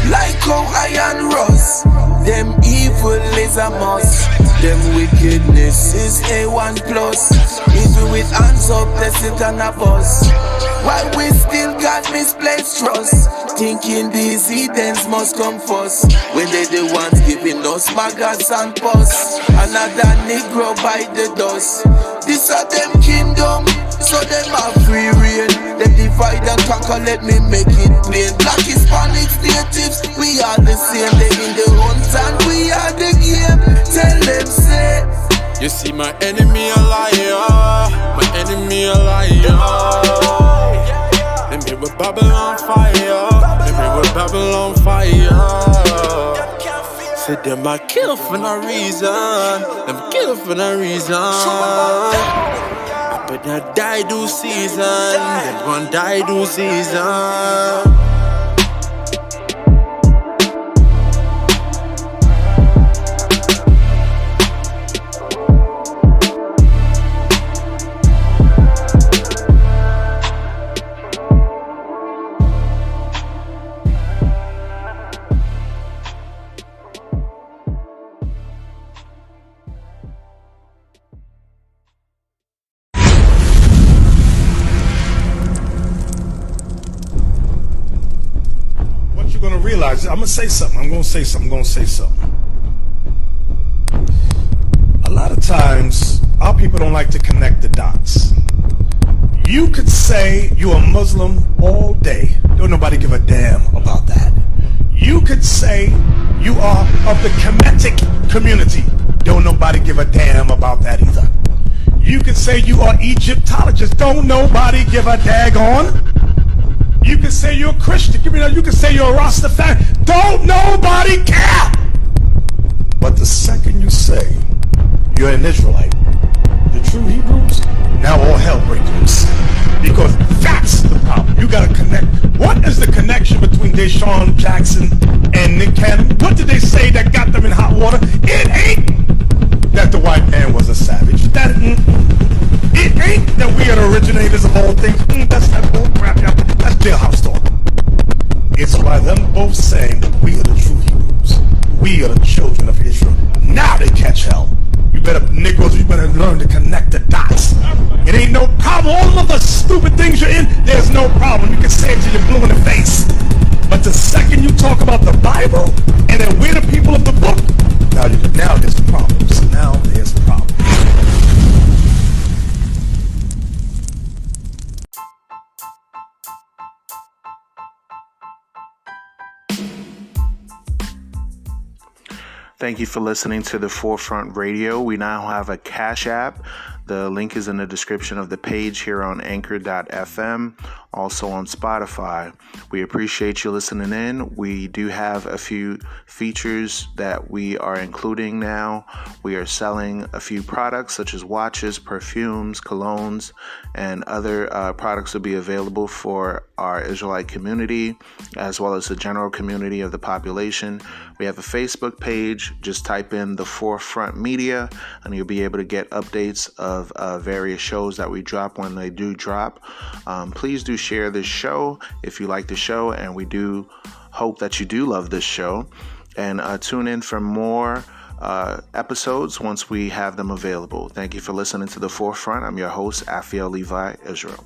Like how iron rust, them evil is a must. Them wickedness is A1 plus. Even with hands up, let's sit on a bus. While we still got misplaced trust, thinking these heathens must come first. When they the ones giving us maggots and pus. Another Negro by the dust. This are them kingdom, so them have free reign. Them divide and conquer, let me make it plain. Black, Hispanics, natives, we are the same. They in the hunt and we are the game. Tell them say, you see my enemy a liar, my enemy a liar. Them here with Babylon fire, them here with Babylon fire. Say them a kill for no reason, them kill for no reason. Up in that die do season, them run die do season. I'm gonna say something. A lot of times, our people don't like to connect the dots. You could say you're a Muslim all day. Don't nobody give a damn about that. You could say you are of the Kemetic community. Don't nobody give a damn about that either. You could say you are Egyptologist. Don't nobody give a daggone. You can say you're a Christian. You can say you're a Rastafari. Don't nobody care. But the second you say you're an Israelite, the true Hebrews, now all hell breaks loose. Because that's the problem. You gotta connect. What is the connection between Deshaun Jackson and Nick Cannon? What did they say that got them in hot water? It ain't that the white man was a savage. It ain't that we are the originators of all things. That's that bull crap. That's jailhouse talk. It's by them both saying that we are the true Hebrews. We are the children of Israel. Now they catch hell. You better, Negroes, you better learn to connect the dots. It ain't no problem. All of the stupid things you're in, there's no problem. You can say it till you're blue in the face. But the second you talk about the Bible, and then we're the people of the book, now there's problems. Now there's problems. Thank you for listening to the Forefront Radio. We now have a Cash App. The link is in the description of the page here on anchor.fm, also on Spotify. We appreciate you listening in. We do have a few features that we are including now. We are selling a few products such as watches, perfumes, colognes, and other products will be available for our Israelite community as well as the general community of the population. We have a Facebook page. page. Just type in the Forefront Media, and you'll be able to get updates of various shows that we drop when they do drop. Please do share this show if you like the show, and we do hope that you do love this show. And tune in for more episodes once we have them available. Thank you for listening to The Forefront. I'm your host, Afiel Levi Israel.